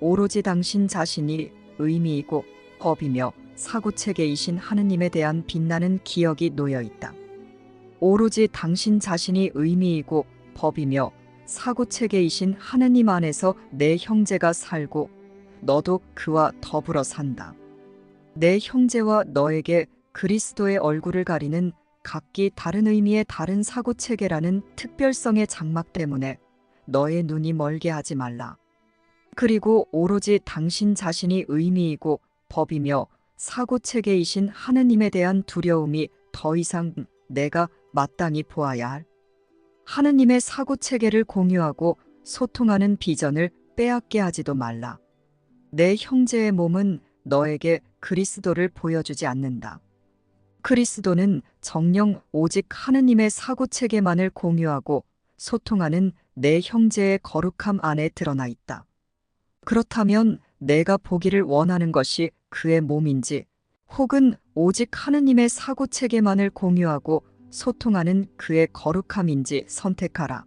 오로지 당신 자신이 의미이고 법이며 사고체계이신 하느님에 대한 빛나는 기억이 놓여 있다. 오로지 당신 자신이 의미이고 법이며 사고체계이신 하느님 안에서 내 형제가 살고 너도 그와 더불어 산다. 내 형제와 너에게 그리스도의 얼굴을 가리는 각기 다른 의미의 다른 사고체계라는 특별성의 장막 때문에 너의 눈이 멀게 하지 말라. 그리고 오로지 당신 자신이 의미이고 법이며 사고체계이신 하느님에 대한 두려움이 더 이상 내가 마땅히 보아야 할 하느님의 사고체계를 공유하고 소통하는 비전을 빼앗게 하지도 말라. 내 형제의 몸은 너에게 그리스도를 보여주지 않는다. 그리스도는 정녕 오직 하느님의 사고체계만을 공유하고 소통하는 내 형제의 거룩함 안에 드러나 있다. 그렇다면 내가 보기를 원하는 것이 그의 몸인지 혹은 오직 하느님의 사고 체계만을 공유하고 소통하는 그의 거룩함인지 선택하라.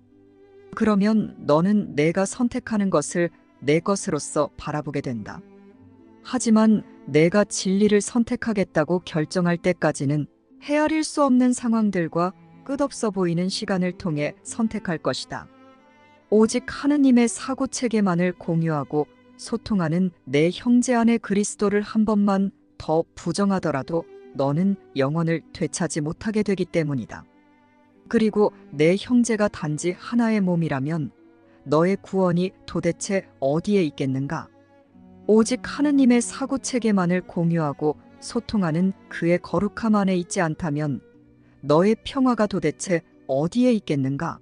그러면 너는 내가 선택하는 것을 내 것으로서 바라보게 된다. 하지만 내가 진리를 선택하겠다고 결정할 때까지는 헤아릴 수 없는 상황들과 끝없어 보이는 시간을 통해 선택할 것이다. 오직 하느님의 사고 체계만을 공유하고 소통하는 내 형제 안에 그리스도를 한 번만 더 부정하더라도 너는 영혼을 되찾지 못하게 되기 때문이다. 그리고 내 형제가 단지 하나의 몸이라면 너의 구원이 도대체 어디에 있겠는가? 오직 하느님의 사고 체계만을 공유하고 소통하는 그의 거룩함 안에 있지 않다면 너의 평화가 도대체 어디에 있겠는가?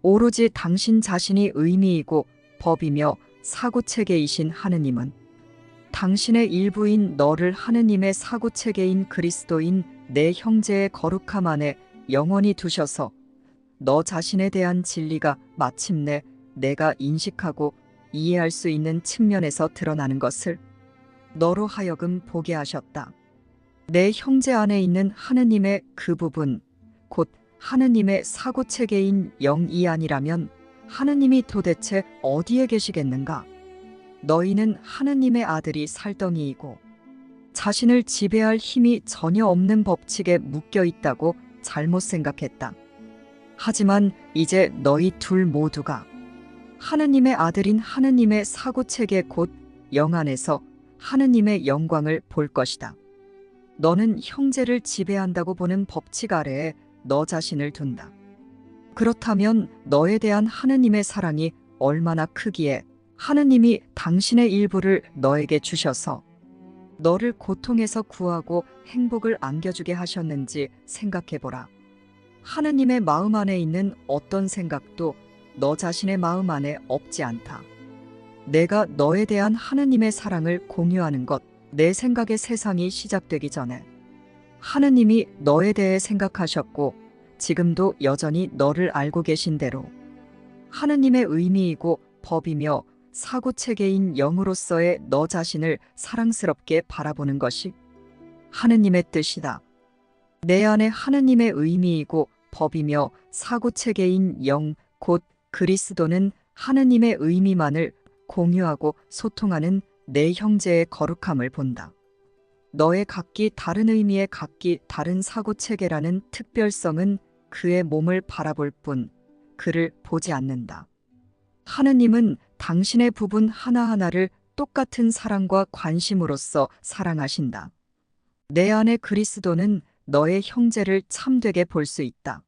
오로지 당신 자신이 의미이고 법이며 사고 체계이신 하느님은 당신의 일부인 너를 하느님의 사고 체계인 그리스도인 내 형제의 거룩함 안에 영원히 두셔서 너 자신에 대한 진리가 마침내 내가 인식하고 이해할 수 있는 측면에서 드러나는 것을 너로 하여금 보게 하셨다. 내 형제 안에 있는 하느님의 그 부분, 곧 하느님의 사고 체계인 영이 아니라면 하느님이 도대체 어디에 계시겠는가? 너희는 하느님의 아들이 살덩이이고 자신을 지배할 힘이 전혀 없는 법칙에 묶여 있다고 잘못 생각했다. 하지만 이제 너희 둘 모두가 하느님의 아들인 하느님의 사고 체계 곧 영 안에서 하느님의 영광을 볼 것이다. 너는 형제를 지배한다고 보는 법칙 아래에 너 자신을 둔다. 그렇다면 너에 대한 하느님의 사랑이 얼마나 크기에 하느님이 당신의 일부를 너에게 주셔서 너를 고통에서 구하고 행복을 안겨주게 하셨는지 생각해보라. 하느님의 마음 안에 있는 어떤 생각도 너 자신의 마음 안에 없지 않다. 내가 너에 대한 하느님의 사랑을 공유하는 것, 내 생각의 세상이 시작되기 전에 하느님이 너에 대해 생각하셨고 지금도 여전히 너를 알고 계신 대로 하느님의 의미이고 법이며 사고체계인 영으로서의 너 자신을 사랑스럽게 바라보는 것이 하느님의 뜻이다. 내 안에 하느님의 의미이고 법이며 사고체계인 영, 곧 그리스도는 하느님의 의미만을 공유하고 소통하는 내 형제의 거룩함을 본다. 너의 각기 다른 의미의 각기 다른 사고체계라는 특별성은 그의 몸을 바라볼 뿐 그를 보지 않는다. 하느님은 당신의 부분 하나하나를 똑같은 사랑과 관심으로써 사랑하신다. 내 안에 그리스도는 너의 형제를 참되게 볼 수 있다.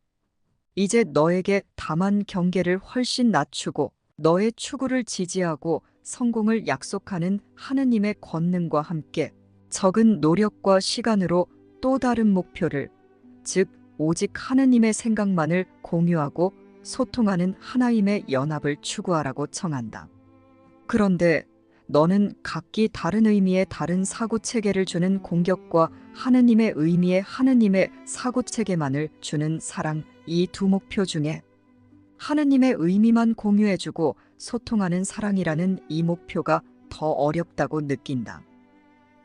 이제 너에게 다만 경계를 훨씬 낮추고 너의 추구를 지지하고 성공을 약속하는 하느님의 권능과 함께 적은 노력과 시간으로 또 다른 목표를, 즉 오직 하느님의 생각만을 공유하고 소통하는 하나임의 연합을 추구하라고 청한다. 그런데 너는 각기 다른 의미의 다른 사고체계를 주는 공격과 하느님의 의미의 하느님의 사고체계만을 주는 사랑, 이 두 목표 중에 하느님의 의미만 공유해주고 소통하는 사랑이라는 이 목표가 더 어렵다고 느낀다.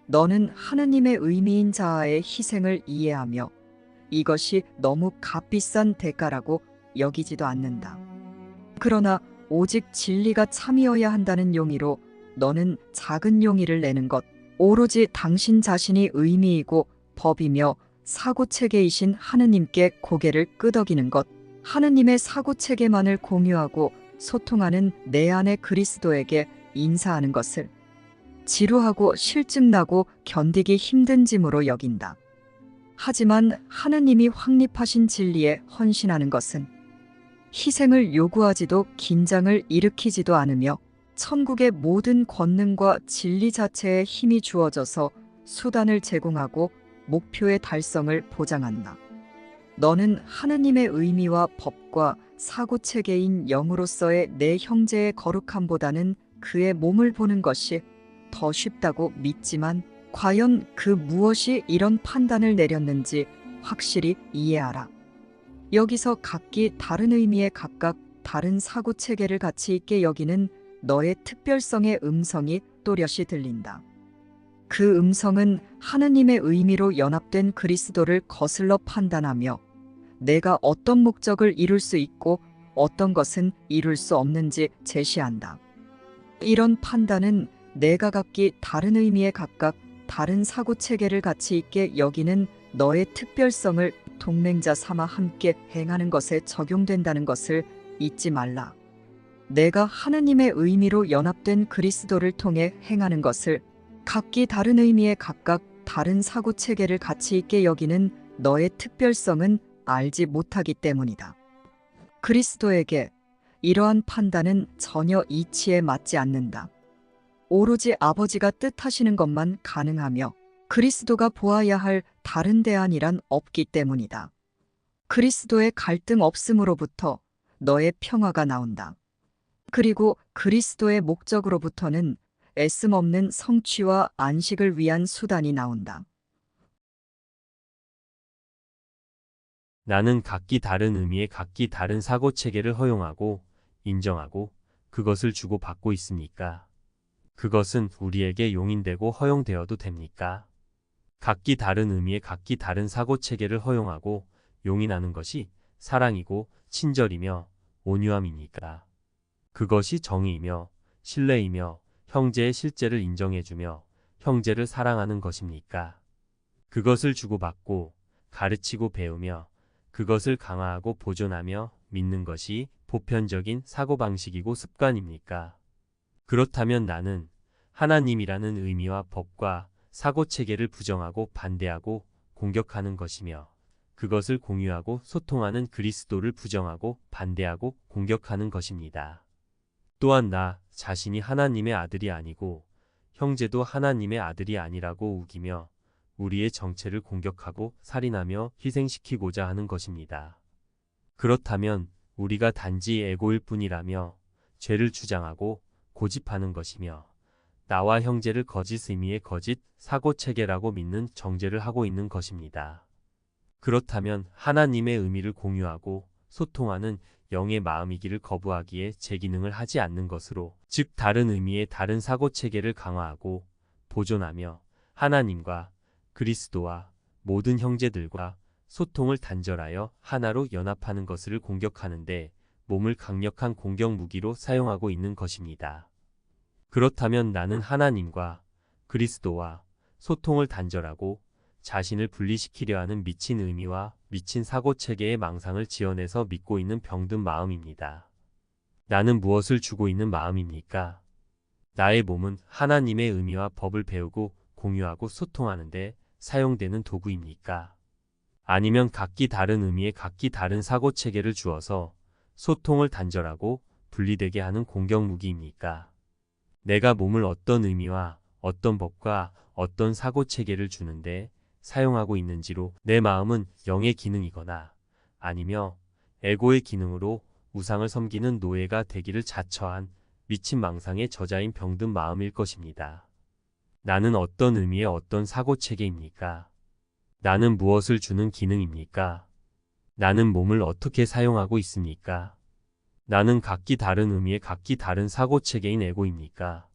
너는 하느님의 의미인 자아의 희생을 이해하며 이것이 너무 값비싼 대가라고 여기지도 않는다. 그러나 오직 진리가 참이어야 한다는 용의로 너는 작은 용의를 내는 것, 오로지 당신 자신이 의미이고 법이며 사고체계이신 하느님께 고개를 끄덕이는 것, 하느님의 사고체계만을 공유하고 소통하는 내 안의 그리스도에게 인사하는 것을 지루하고 실증나고 견디기 힘든 짐으로 여긴다. 하지만 하느님이 확립하신 진리에 헌신하는 것은 희생을 요구하지도 긴장을 일으키지도 않으며 천국의 모든 권능과 진리 자체에 힘이 주어져서 수단을 제공하고 목표의 달성을 보장한다. 너는 하느님의 의미와 법과 사고체계인 영으로서의 내 형제의 거룩함보다는 그의 몸을 보는 것이 더 쉽다고 믿지만 과연 그 무엇이 이런 판단을 내렸는지 확실히 이해하라. 여기서 각기 다른 의미의 각각 다른 사고체계를 가치 있게 여기는 너의 특별성의 음성이 또렷이 들린다. 그 음성은 하느님의 의미로 연합된 그리스도를 거슬러 판단하며 내가 어떤 목적을 이룰 수 있고 어떤 것은 이룰 수 없는지 제시한다. 이런 판단은 내가 각기 다른 의미에 각각 다른 사고 체계를 가치 있게 여기는 너의 특별성을 동맹자 삼아 함께 행하는 것에 적용된다는 것을 잊지 말라. 내가 하느님의 의미로 연합된 그리스도를 통해 행하는 것을 각기 다른 의미에 각각 다른 사고 체계를 가치 있게 여기는 너의 특별성은 알지 못하기 때문이다. 그리스도에게 이러한 판단은 전혀 이치에 맞지 않는다. 오로지 아버지가 뜻하시는 것만 가능하며 그리스도가 보아야 할 다른 대안이란 없기 때문이다. 그리스도의 갈등 없음으로부터 너의 평화가 나온다. 그리고 그리스도의 목적으로부터는 애씀 없는 성취와 안식을 위한 수단이 나온다. 나는 각기 다른 의미의 각기 다른 사고 체계를 허용하고 인정하고 그것을 주고받고 있습니까? 그것은 우리에게 용인되고 허용되어도 됩니까? 각기 다른 의미의 각기 다른 사고 체계를 허용하고 용인하는 것이 사랑이고 친절이며 온유함이니까. 그것이 정의이며 신뢰이며 형제의 실제를 인정해주며 형제를 사랑하는 것입니까? 그것을 주고받고 가르치고 배우며 그것을 강화하고 보존하며 믿는 것이 보편적인 사고방식이고 습관입니까? 그렇다면 나는 하나님이라는 의미와 법과 사고체계를 부정하고 반대하고 공격하는 것이며 그것을 공유하고 소통하는 그리스도를 부정하고 반대하고 공격하는 것입니다. 또한 나 자신이 하나님의 아들이 아니고 형제도 하나님의 아들이 아니라고 우기며 우리의 정체를 공격하고 살인하며 희생시키고자 하는 것입니다. 그렇다면 우리가 단지 에고일 뿐이라며 죄를 주장하고 고집하는 것이며 나와 형제를 거짓 의미의 거짓 사고체계라고 믿는 정죄를 하고 있는 것입니다. 그렇다면 하나님의 의미를 공유하고 소통하는 영의 마음이기를 거부하기에 제 기능을 하지 않는 것으로, 즉 다른 의미의 다른 사고체계를 강화하고 보존하며 하나님과 그리스도와 모든 형제들과 소통을 단절하여 하나로 연합하는 것을 공격하는데 몸을 강력한 공격 무기로 사용하고 있는 것입니다. 그렇다면 나는 하나님과 그리스도와 소통을 단절하고 자신을 분리시키려 하는 미친 의미와 미친 사고체계의 망상을 지어내서 믿고 있는 병든 마음입니다. 나는 무엇을 주고 있는 마음입니까? 나의 몸은 하나님의 의미와 법을 배우고 공유하고 소통하는데 사용되는 도구입니까? 아니면 각기 다른 의미의 각기 다른 사고체계를 주어서 소통을 단절하고 분리되게 하는 공격 무기입니까? 내가 몸을 어떤 의미와 어떤 법과 어떤 사고체계를 주는데 사용하고 있는지로 내 마음은 영의 기능이거나 아니며 에고의 기능으로 우상을 섬기는 노예가 되기를 자처한 미친 망상의 저자인 병든 마음일 것입니다. 나는 어떤 의미의 어떤 사고체계입니까? 나는 무엇을 주는 기능입니까? 나는 몸을 어떻게 사용하고 있습니까? 나는 각기 다른 의미의 각기 다른 사고체계인 에고입니까?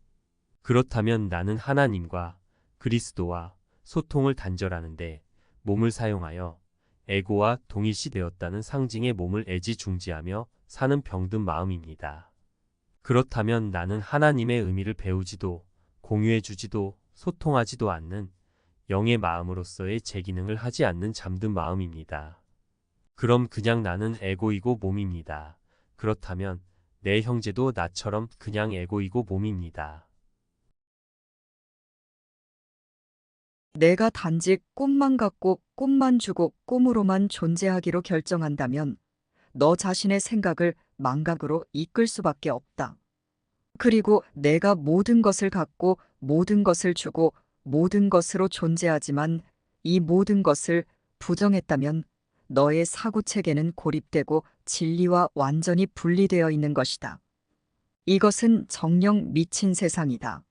그렇다면 나는 하나님과 그리스도와 소통을 단절하는데 몸을 사용하여 에고와 동일시 되었다는 상징의 몸을 애지중지하며 사는 병든 마음입니다. 그렇다면 나는 하나님의 의미를 배우지도 공유해주지도 소통하지도 않는 영의 마음으로서의 제 기능을 하지 않는 잠든 마음입니다. 그럼 그냥 나는 에고이고 몸입니다. 그렇다면 내 형제도 나처럼 그냥 에고이고 몸입니다. 내가 단지 꿈만 갖고 꿈만 주고 꿈으로만 존재하기로 결정한다면 너 자신의 생각을 망각으로 이끌 수밖에 없다. 그리고 내가 모든 것을 갖고 모든 것을 주고 모든 것으로 존재하지만 이 모든 것을 부정했다면 너의 사고체계는 고립되고 진리와 완전히 분리되어 있는 것이다. 이것은 정령 미친 세상이다.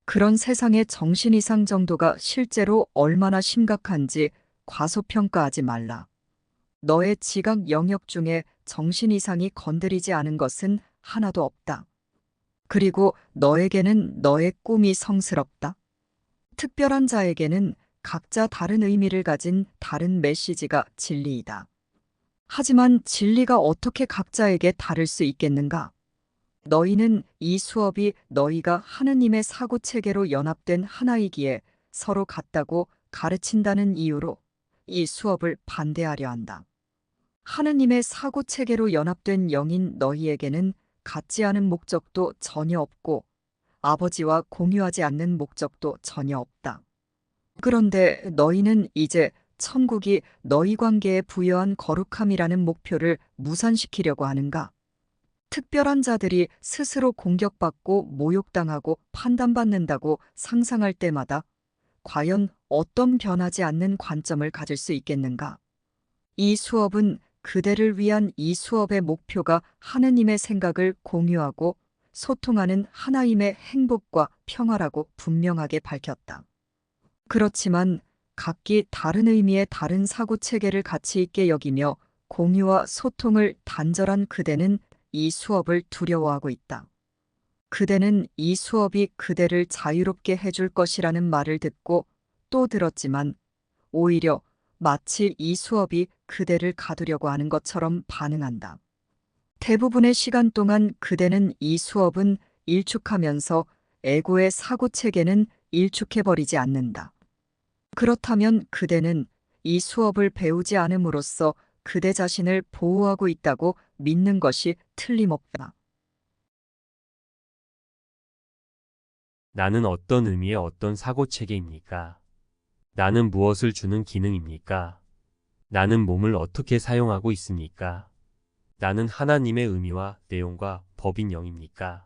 그런 세상의 정신 이상 정도가 실제로 얼마나 심각한지 과소평가하지 말라. 너의 지각 영역 중에 정신 이상이 건드리지 않은 것은 하나도 없다. 그리고 너에게는 너의 꿈이 성스럽다. 특별한 자에게는 각자 다른 의미를 가진 다른 메시지가 진리이다. 하지만 진리가 어떻게 각자에게 다를 수 있겠는가? 너희는 이 수업이 너희가 하느님의 사고 체계로 연합된 하나이기에 서로 같다고 가르친다는 이유로 이 수업을 반대하려 한다. 하느님의 사고 체계로 연합된 영인 너희에게는 같지 않은 목적도 전혀 없고 아버지와 공유하지 않는 목적도 전혀 없다. 그런데 너희는 이제 천국이 너희 관계에 부여한 거룩함이라는 목표를 무산시키려고 하는가? 특별한 자들이 스스로 공격받고 모욕당하고 판단받는다고 상상할 때마다 과연 어떤 변하지 않는 관점을 가질 수 있겠는가? 이 수업은 그대를 위한 이 수업의 목표가 하느님의 생각을 공유하고 소통하는 하나님의 행복과 평화라고 분명하게 밝혔다. 그렇지만 각기 다른 의미의 다른 사고 체계를 가치 있게 여기며 공유와 소통을 단절한 그대는 이 수업을 두려워하고 있다. 그대는 이 수업이 그대를 자유롭게 해줄 것이라는 말을 듣고 또 들었지만 오히려 마치 이 수업이 그대를 가두려고 하는 것처럼 반응한다. 대부분의 시간 동안 그대는 이 수업은 일축하면서 에고의 사고 체계는 일축해버리지 않는다. 그렇다면 그대는 이 수업을 배우지 않음으로써 그대 자신을 보호하고 있다고 믿는 것이 틀림없다. 나는 어떤 의미의 어떤 사고 체계입니까? 나는 무엇을 주는 기능입니까? 나는 몸을 어떻게 사용하고 있습니까? 나는 하나님의 의미와 내용과 법인 영입니까?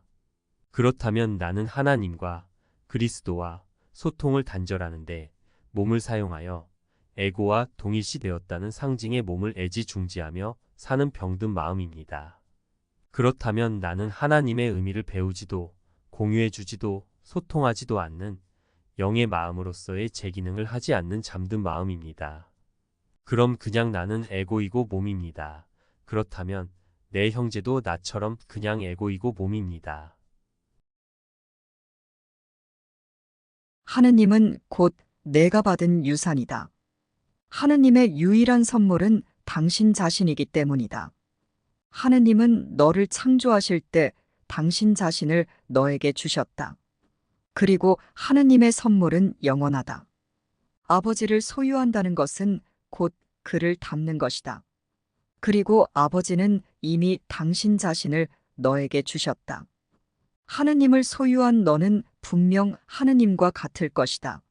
그렇다면 나는 하나님과 그리스도와 소통을 단절하는데 몸을 사용하여 에고와 동일시되었다는 상징의 몸을 애지중지하며 사는 병든 마음입니다. 그렇다면 나는 하나님의 의미를 배우지도 공유해주지도 소통하지도 않는 영의 마음으로서의 제 기능을 하지 않는 잠든 마음입니다. 그럼 그냥 나는 에고이고 몸입니다. 그렇다면 내 형제도 나처럼 그냥 에고이고 몸입니다. 하느님은 곧 내가 받은 유산이다. 하느님의 유일한 선물은 당신 자신이기 때문이다. 하느님은 너를 창조하실 때 당신 자신을 너에게 주셨다. 그리고 하느님의 선물은 영원하다. 아버지를 소유한다는 것은 곧 그를 닮는 것이다. 그리고 아버지는 이미 당신 자신을 너에게 주셨다. 하느님을 소유한 너는 분명 하느님과 같을 것이다.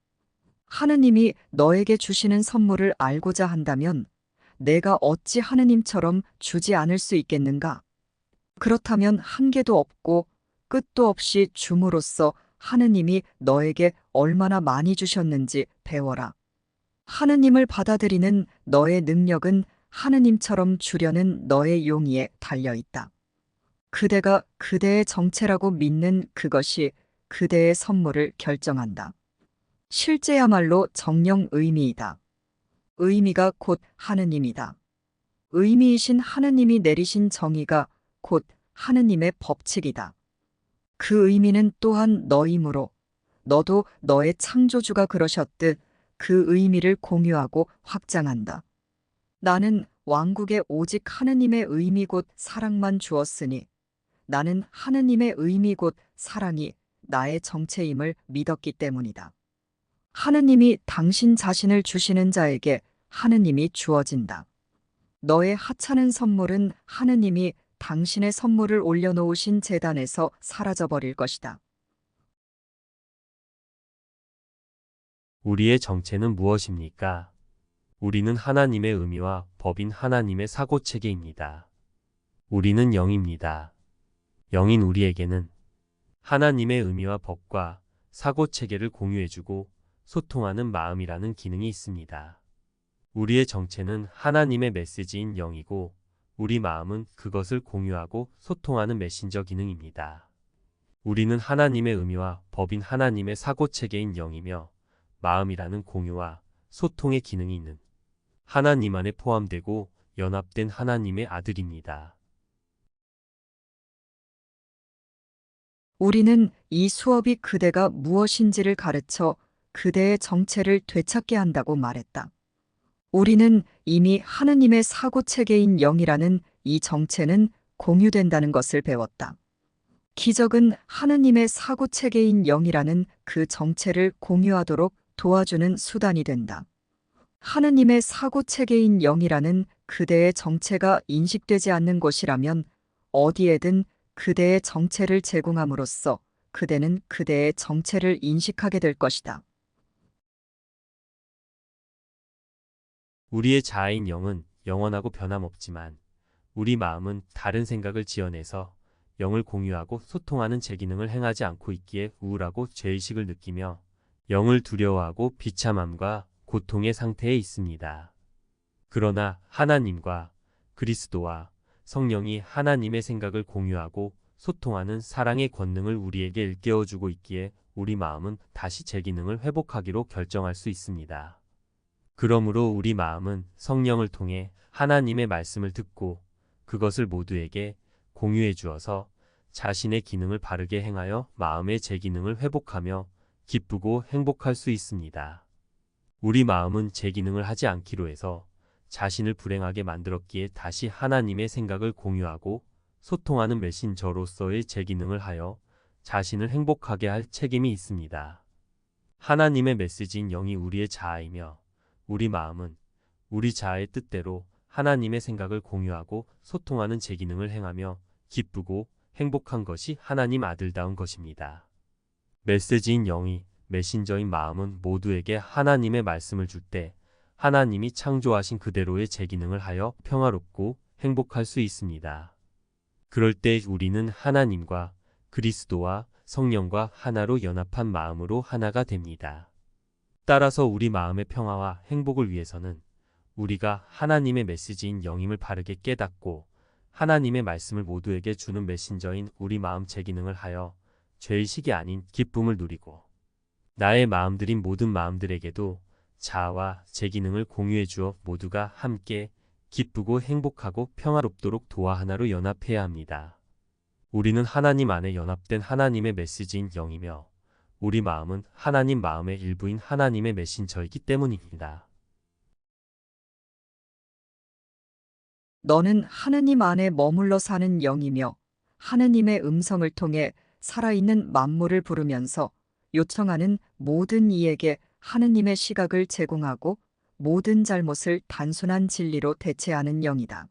하느님이 너에게 주시는 선물을 알고자 한다면 내가 어찌 하느님처럼 주지 않을 수 있겠는가? 그렇다면 한계도 없고 끝도 없이 줌으로써 하느님이 너에게 얼마나 많이 주셨는지 배워라. 하느님을 받아들이는 너의 능력은 하느님처럼 주려는 너의 용의에 달려 있다. 그대가 그대의 정체라고 믿는 그것이 그대의 선물을 결정한다. 실제야말로 정령 의미이다. 의미가 곧 하느님이다. 의미이신 하느님이 내리신 정의가 곧 하느님의 법칙이다. 그 의미는 또한 너이므로 너도 너의 창조주가 그러셨듯 그 의미를 공유하고 확장한다. 나는 왕국에 오직 하느님의 의미 곧 사랑만 주었으니 나는 하느님의 의미 곧 사랑이 나의 정체임을 믿었기 때문이다. 하느님이 당신 자신을 주시는 자에게 하느님이 주어진다. 너의 하찮은 선물은 하느님이 당신의 선물을 올려놓으신 제단에서 사라져버릴 것이다. 우리의 정체는 무엇입니까? 우리는 하나님의 의미와 법인 하나님의 사고체계입니다. 우리는 영입니다. 영인 우리에게는 하나님의 의미와 법과 사고체계를 공유해주고 소통하는 마음이라는 기능이 있습니다. 우리의 정체는 하나님의 메시지인 영이고 우리 마음은 그것을 공유하고 소통하는 메신저 기능입니다. 우리는 하나님의 의미와 법인 하나님의 사고체계인 영이며 마음이라는 공유와 소통의 기능이 있는 하나님 안에 포함되고 연합된 하나님의 아들입니다. 우리는 이 수업이 그대가 무엇인지를 가르쳐 그대의 정체를 되찾게 한다고 말했다. 우리는 이미 하느님의 사고체계인 영이라는 이 정체는 공유된다는 것을 배웠다. 기적은 하느님의 사고체계인 영이라는 그 정체를 공유하도록 도와주는 수단이 된다. 하느님의 사고체계인 영이라는 그대의 정체가 인식되지 않는 곳이라면 어디에든 그대의 정체를 제공함으로써 그대는 그대의 정체를 인식하게 될 것이다. 우리의 자아인 영은 영원하고 변함없지만 우리 마음은 다른 생각을 지어내서 영을 공유하고 소통하는 제기능을 행하지 않고 있기에 우울하고 죄의식을 느끼며 영을 두려워하고 비참함과 고통의 상태에 있습니다. 그러나 하나님과 그리스도와 성령이 하나님의 생각을 공유하고 소통하는 사랑의 권능을 우리에게 일깨워주고 있기에 우리 마음은 다시 제기능을 회복하기로 결정할 수 있습니다. 그러므로 우리 마음은 성령을 통해 하나님의 말씀을 듣고 그것을 모두에게 공유해 주어서 자신의 기능을 바르게 행하여 마음의 제기능을 회복하며 기쁘고 행복할 수 있습니다. 우리 마음은 제기능을 하지 않기로 해서 자신을 불행하게 만들었기에 다시 하나님의 생각을 공유하고 소통하는 메신저로서의 제기능을 하여 자신을 행복하게 할 책임이 있습니다. 하나님의 메시지인 영이 우리의 자아이며 우리 마음은 우리 자아의 뜻대로 하나님의 생각을 공유하고 소통하는 제기능을 행하며 기쁘고 행복한 것이 하나님 아들다운 것입니다. 메시지인 영이 메신저인 마음은 모두에게 하나님의 말씀을 줄 때 하나님이 창조하신 그대로의 제기능을 하여 평화롭고 행복할 수 있습니다. 그럴 때 우리는 하나님과 그리스도와 성령과 하나로 연합한 마음으로 하나가 됩니다. 따라서 우리 마음의 평화와 행복을 위해서는 우리가 하나님의 메시지인 영임을 바르게 깨닫고 하나님의 말씀을 모두에게 주는 메신저인 우리 마음 제기능을 하여 죄의식이 아닌 기쁨을 누리고 나의 마음들인 모든 마음들에게도 자아와 제기능을 공유해 주어 모두가 함께 기쁘고 행복하고 평화롭도록 도와 하나로 연합해야 합니다. 우리는 하나님 안에 연합된 하나님의 메시지인 영이며 우리 마음은 하나님 마음의 일부인 하나님의 메신저이기 때문입니다. 너는 하느님 안에 머물러 사는 영이며 하느님의 음성을 통해 살아있는 만물을 부르면서 요청하는 모든 이에게 하느님의 시각을 제공하고 모든 잘못을 단순한 진리로 대체하는 영이다.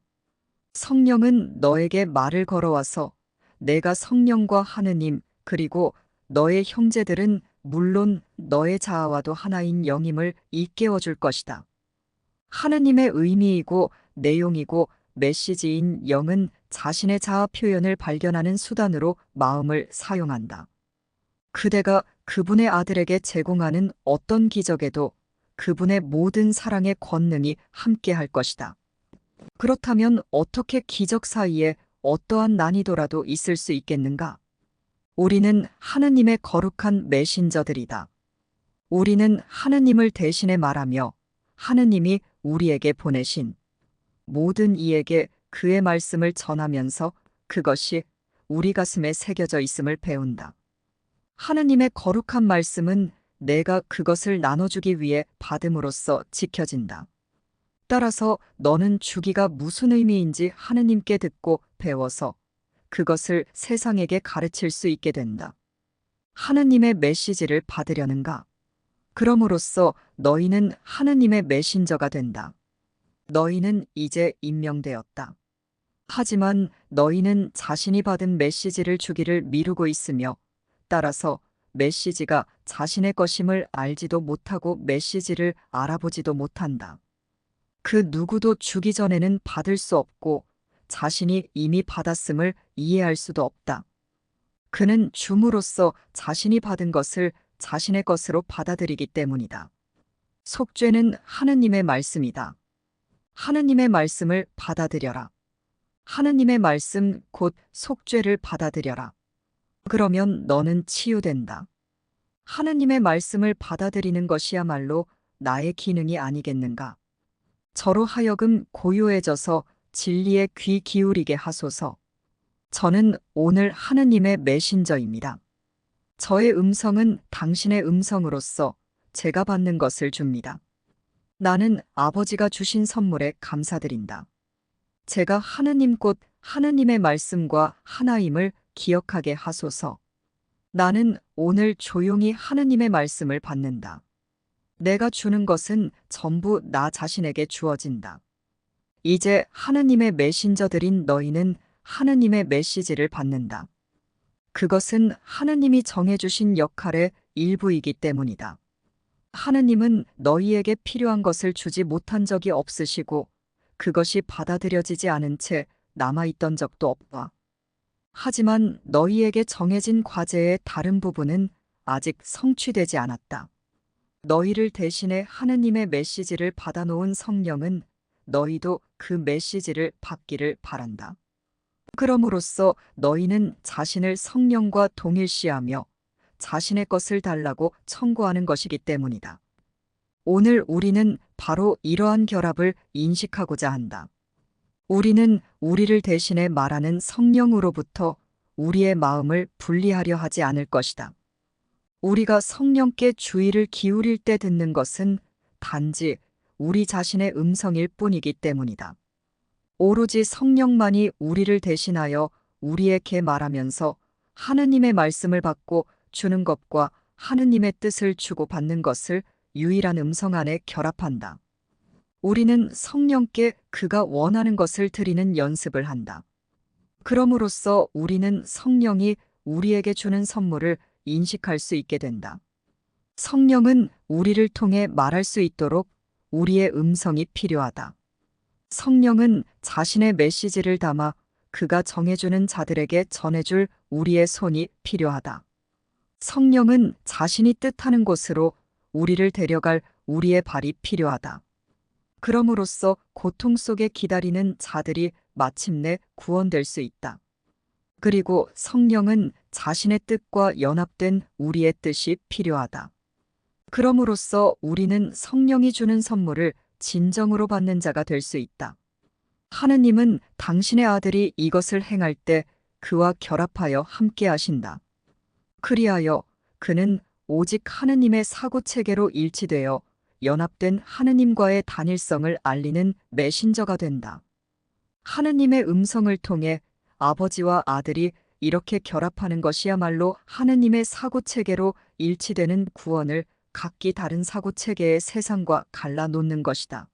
성령은 너에게 말을 걸어와서 내가 성령과 하느님 그리고 너의 형제들은 물론 너의 자아와도 하나인 영임을 일깨워 줄 것이다. 하느님의 의미이고 내용이고 메시지인 영은 자신의 자아 표현을 발견하는 수단으로 마음을 사용한다. 그대가 그분의 아들에게 제공하는 어떤 기적에도 그분의 모든 사랑의 권능이 함께할 것이다. 그렇다면 어떻게 기적 사이에 어떠한 난이도라도 있을 수 있겠는가? 우리는 하느님의 거룩한 메신저들이다. 우리는 하느님을 대신해 말하며 하느님이 우리에게 보내신 모든 이에게 그의 말씀을 전하면서 그것이 우리 가슴에 새겨져 있음을 배운다. 하느님의 거룩한 말씀은 내가 그것을 나눠주기 위해 받음으로써 지켜진다. 따라서 너는 주기가 무슨 의미인지 하느님께 듣고 배워서 그것을 세상에게 가르칠 수 있게 된다. 하느님의 메시지를 받으려는가? 그럼으로써 너희는 하느님의 메신저가 된다. 너희는 이제 임명되었다. 하지만 너희는 자신이 받은 메시지를 주기를 미루고 있으며 따라서 메시지가 자신의 것임을 알지도 못하고 메시지를 알아보지도 못한다. 그 누구도 주기 전에는 받을 수 없고 자신이 이미 받았음을 이해할 수도 없다. 그는 줌으로써 자신이 받은 것을 자신의 것으로 받아들이기 때문이다. 속죄는 하느님의 말씀이다. 하느님의 말씀을 받아들여라. 하느님의 말씀 곧 속죄를 받아들여라. 그러면 너는 치유된다. 하느님의 말씀을 받아들이는 것이야말로 나의 기능이 아니겠는가? 저로 하여금 고요해져서 진리에 귀 기울이게 하소서. 저는 오늘 하느님의 메신저입니다. 저의 음성은 당신의 음성으로서 제가 받는 것을 줍니다. 나는 아버지가 주신 선물에 감사드린다. 제가 하느님 곧 하느님의 말씀과 하나임을 기억하게 하소서. 나는 오늘 조용히 하느님의 말씀을 받는다. 내가 주는 것은 전부 나 자신에게 주어진다. 이제 하느님의 메신저들인 너희는 하느님의 메시지를 받는다. 그것은 하느님이 정해주신 역할의 일부이기 때문이다. 하느님은 너희에게 필요한 것을 주지 못한 적이 없으시고 그것이 받아들여지지 않은 채 남아있던 적도 없다. 하지만 너희에게 정해진 과제의 다른 부분은 아직 성취되지 않았다. 너희를 대신해 하느님의 메시지를 받아놓은 성령은 너희도 그 메시지를 받기를 바란다. 그럼으로써 너희는 자신을 성령과 동일시하며 자신의 것을 달라고 청구하는 것이기 때문이다. 오늘 우리는 바로 이러한 결합을 인식하고자 한다. 우리는 우리를 대신해 말하는 성령으로부터 우리의 마음을 분리하려 하지 않을 것이다. 우리가 성령께 주의를 기울일 때 듣는 것은 단지 우리 자신의 음성일 뿐이기 때문이다. 오로지 성령만이 우리를 대신하여 우리에게 말하면서 하느님의 말씀을 받고 주는 것과 하느님의 뜻을 주고받는 것을 유일한 음성 안에 결합한다. 우리는 성령께 그가 원하는 것을 드리는 연습을 한다. 그럼으로써 우리는 성령이 우리에게 주는 선물을 인식할 수 있게 된다. 성령은 우리를 통해 말할 수 있도록 우리의 음성이 필요하다. 성령은 자신의 메시지를 담아 그가 정해주는 자들에게 전해줄 우리의 손이 필요하다. 성령은 자신이 뜻하는 곳으로 우리를 데려갈 우리의 발이 필요하다. 그럼으로써 고통 속에 기다리는 자들이 마침내 구원될 수 있다. 그리고 성령은 자신의 뜻과 연합된 우리의 뜻이 필요하다. 그럼으로써 우리는 성령이 주는 선물을 진정으로 받는 자가 될 수 있다. 하느님은 당신의 아들이 이것을 행할 때 그와 결합하여 함께 하신다. 그리하여 그는 오직 하느님의 사고체계로 일치되어 연합된 하느님과의 단일성을 알리는 메신저가 된다. 하느님의 음성을 통해 아버지와 아들이 이렇게 결합하는 것이야말로 하느님의 사고체계로 일치되는 구원을 각기 다른 사고체계의 세상과 갈라놓는 것이다.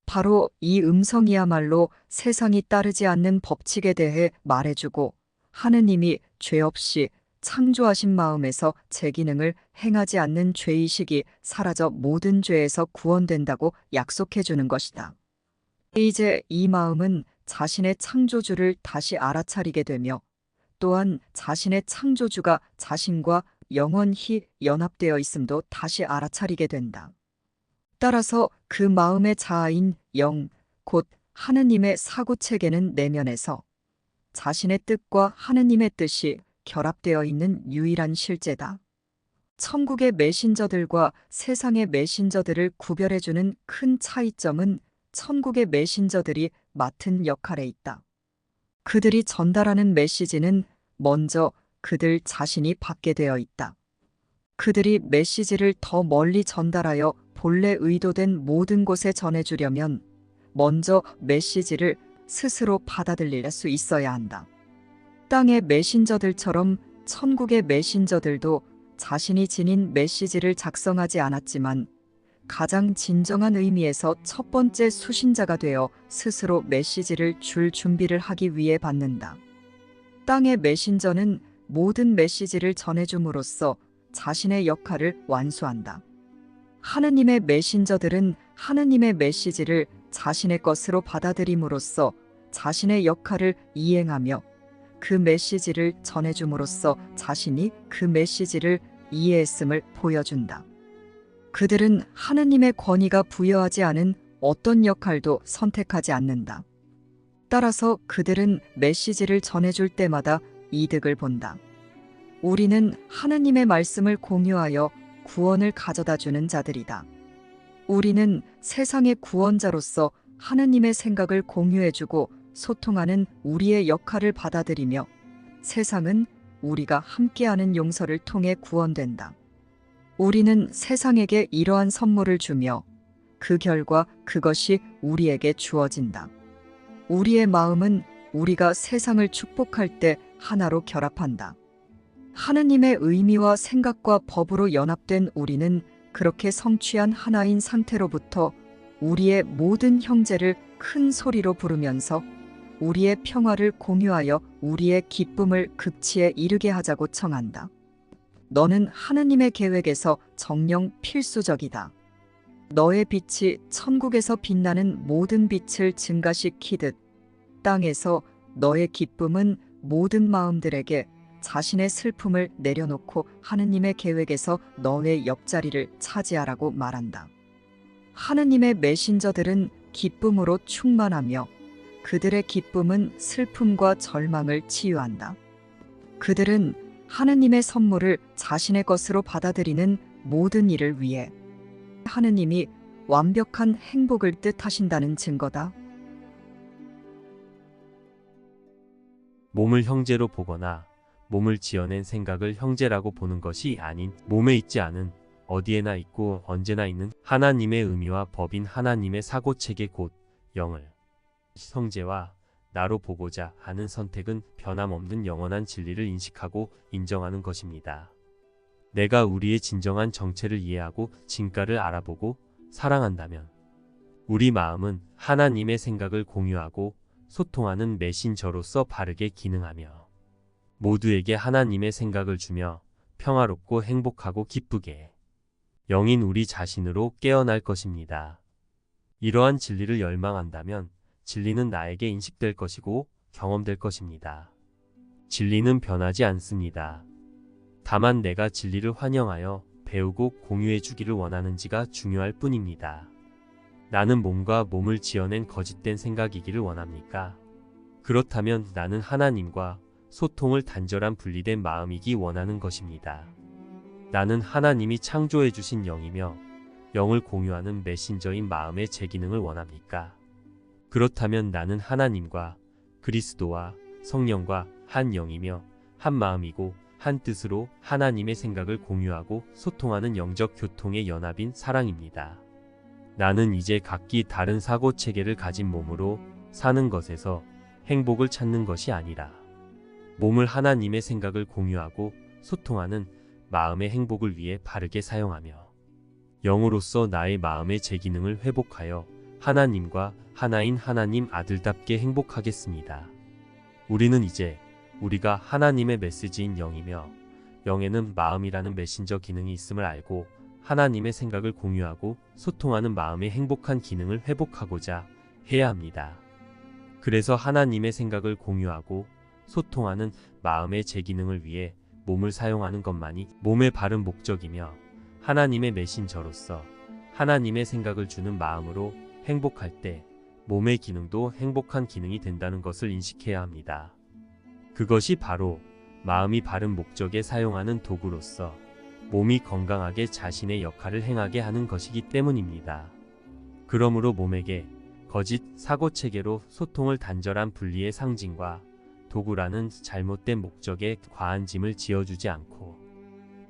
바로 이 음성이야말로 세상이 따르지 않는 법칙에 대해 말해주고 하느님이 죄 없이 창조하신 마음에서 제 기능을 행하지 않는 죄의식이 사라져 모든 죄에서 구원된다고 약속해주는 것이다. 이제 이 마음은 자신의 창조주를 다시 알아차리게 되며 또한 자신의 창조주가 자신과 영원히 연합되어 있음도 다시 알아차리게 된다. 따라서 그 마음의 자아인 영, 곧 하느님의 사고체계는 내면에서 자신의 뜻과 하느님의 뜻이 결합되어 있는 유일한 실제다. 천국의 메신저들과 세상의 메신저들을 구별해주는 큰 차이점은 천국의 메신저들이 맡은 역할에 있다. 그들이 전달하는 메시지는 먼저 그들 자신이 받게 되어 있다. 그들이 메시지를 더 멀리 전달하여 본래 의도된 모든 곳에 전해주려면 먼저 메시지를 스스로 받아들일 수 있어야 한다. 땅의 메신저들처럼 천국의 메신저들도 자신이 지닌 메시지를 작성하지 않았지만 가장 진정한 의미에서 첫 번째 수신자가 되어 스스로 메시지를 줄 준비를 하기 위해 받는다. 땅의 메신저는 모든 메시지를 전해줌으로써 자신의 역할을 완수한다. 하느님의 메신저들은 하느님의 메시지를 자신의 것으로 받아들임으로써 자신의 역할을 이행하며 그 메시지를 전해줌으로써 자신이 그 메시지를 이해했음을 보여준다. 그들은 하느님의 권위가 부여하지 않은 어떤 역할도 선택하지 않는다. 따라서 그들은 메시지를 전해줄 때마다 이득을 본다. 우리는 하느님의 말씀을 공유하여 구원을 가져다주는 자들이다. 우리는 세상의 구원자로서 하느님의 생각을 공유해주고 소통하는 우리의 역할을 받아들이며 세상은 우리가 함께하는 용서를 통해 구원된다. 우리는 세상에게 이러한 선물을 주며 그 결과 그것이 우리에게 주어진다. 우리의 마음은 우리가 세상을 축복할 때 하나로 결합한다. 하느님의 의미와 생각과 법으로 연합된 우리는 그렇게 성취한 하나인 상태로부터 우리의 모든 형제를 큰 소리로 부르면서 우리의 평화를 공유하여 우리의 기쁨을 극치에 이르게 하자고 청한다. 너는 하느님의 계획에서 정령 필수적이다. 너의 빛이 천국에서 빛나는 모든 빛을 증가시키듯 땅에서 너의 기쁨은 모든 마음들에게 자신의 슬픔을 내려놓고 하느님의 계획에서 너의 옆자리를 차지하라고 말한다. 하느님의 메신저들은 기쁨으로 충만하며 그들의 기쁨은 슬픔과 절망을 치유한다. 그들은 하느님의 선물을 자신의 것으로 받아들이는 모든 일을 위해 하느님이 완벽한 행복을 뜻하신다는 증거다. 몸을 형제로 보거나 몸을 지어낸 생각을 형제라고 보는 것이 아닌 몸에 있지 않은 어디에나 있고 언제나 있는 하나님의 의미와 법인 하나님의 사고체계 곧 영을 형제와 나로 보고자 하는 선택은 변함없는 영원한 진리를 인식하고 인정하는 것입니다. 내가 우리의 진정한 정체를 이해하고 진가를 알아보고 사랑한다면 우리 마음은 하나님의 생각을 공유하고 소통하는 메신저로서 바르게 기능하며 모두에게 하나님의 생각을 주며 평화롭고 행복하고 기쁘게 영인 우리 자신으로 깨어날 것입니다. 이러한 진리를 열망한다면 진리는 나에게 인식될 것이고 경험될 것입니다. 진리는 변하지 않습니다. 다만 내가 진리를 환영하여 배우고 공유해 주기를 원하는지가 중요할 뿐입니다. 나는 몸과 몸을 지어낸 거짓된 생각이기를 원합니까? 그렇다면 나는 하나님과 소통을 단절한 분리된 마음이기 원하는 것입니다. 나는 하나님이 창조해 주신 영이며 영을 공유하는 메신저인 마음의 재기능을 원합니까? 그렇다면 나는 하나님과 그리스도와 성령과 한 영이며 한 마음이고 한 뜻으로 하나님의 생각을 공유하고 소통하는 영적 교통의 연합인 사랑입니다. 나는 이제 각기 다른 사고 체계를 가진 몸으로 사는 것에서 행복을 찾는 것이 아니라 몸을 하나님의 생각을 공유하고 소통하는 마음의 행복을 위해 바르게 사용하며 영으로서 나의 마음의 재기능을 회복하여 하나님과 하나인 하나님 아들답게 행복하겠습니다. 우리는 이제 우리가 하나님의 메시지인 영이며 영에는 마음이라는 메신저 기능이 있음을 알고 하나님의 생각을 공유하고 소통하는 마음의 행복한 기능을 회복하고자 해야 합니다. 그래서 하나님의 생각을 공유하고 소통하는 마음의 재기능을 위해 몸을 사용하는 것만이 몸의 바른 목적이며 하나님의 메신저로서 하나님의 생각을 주는 마음으로 행복할 때 몸의 기능도 행복한 기능이 된다는 것을 인식해야 합니다. 그것이 바로 마음이 바른 목적에 사용하는 도구로서 몸이 건강하게 자신의 역할을 행하게 하는 것이기 때문입니다. 그러므로 몸에게 거짓 사고체계로 소통을 단절한 분리의 상징과 도구라는 잘못된 목적에 과한 짐을 지어주지 않고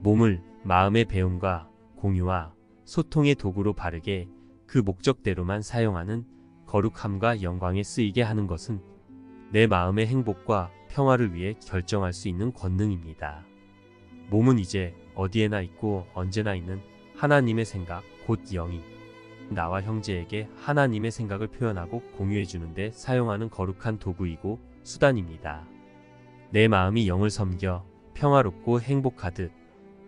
몸을 마음의 배움과 공유와 소통의 도구로 바르게 그 목적대로만 사용하는 거룩함과 영광에 쓰이게 하는 것은 내 마음의 행복과 평화를 위해 결정할 수 있는 권능입니다. 몸은 이제 어디에나 있고 언제나 있는 하나님의 생각, 곧 영이 나와 형제에게 하나님의 생각을 표현하고 공유해 주는데 사용하는 거룩한 도구이고 수단입니다. 내 마음이 영을 섬겨 평화롭고 행복하듯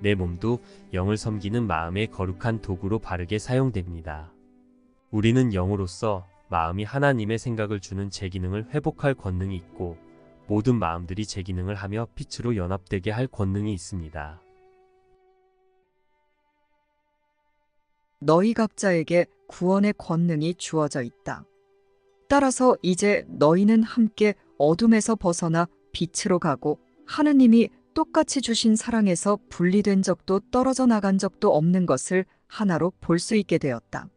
내 몸도 영을 섬기는 마음의 거룩한 도구로 바르게 사용됩니다. 우리는 영으로서 마음이 하나님의 생각을 주는 재기능을 회복할 권능이 있고 모든 마음들이 재기능을 하며 빛으로 연합되게 할 권능이 있습니다. 너희 각자에게 구원의 권능이 주어져 있다. 따라서 이제 너희는 함께 어둠에서 벗어나 빛으로 가고 하느님이 똑같이 주신 사랑에서 분리된 적도 떨어져 나간 적도 없는 것을 하나로 볼 수 있게 되었다.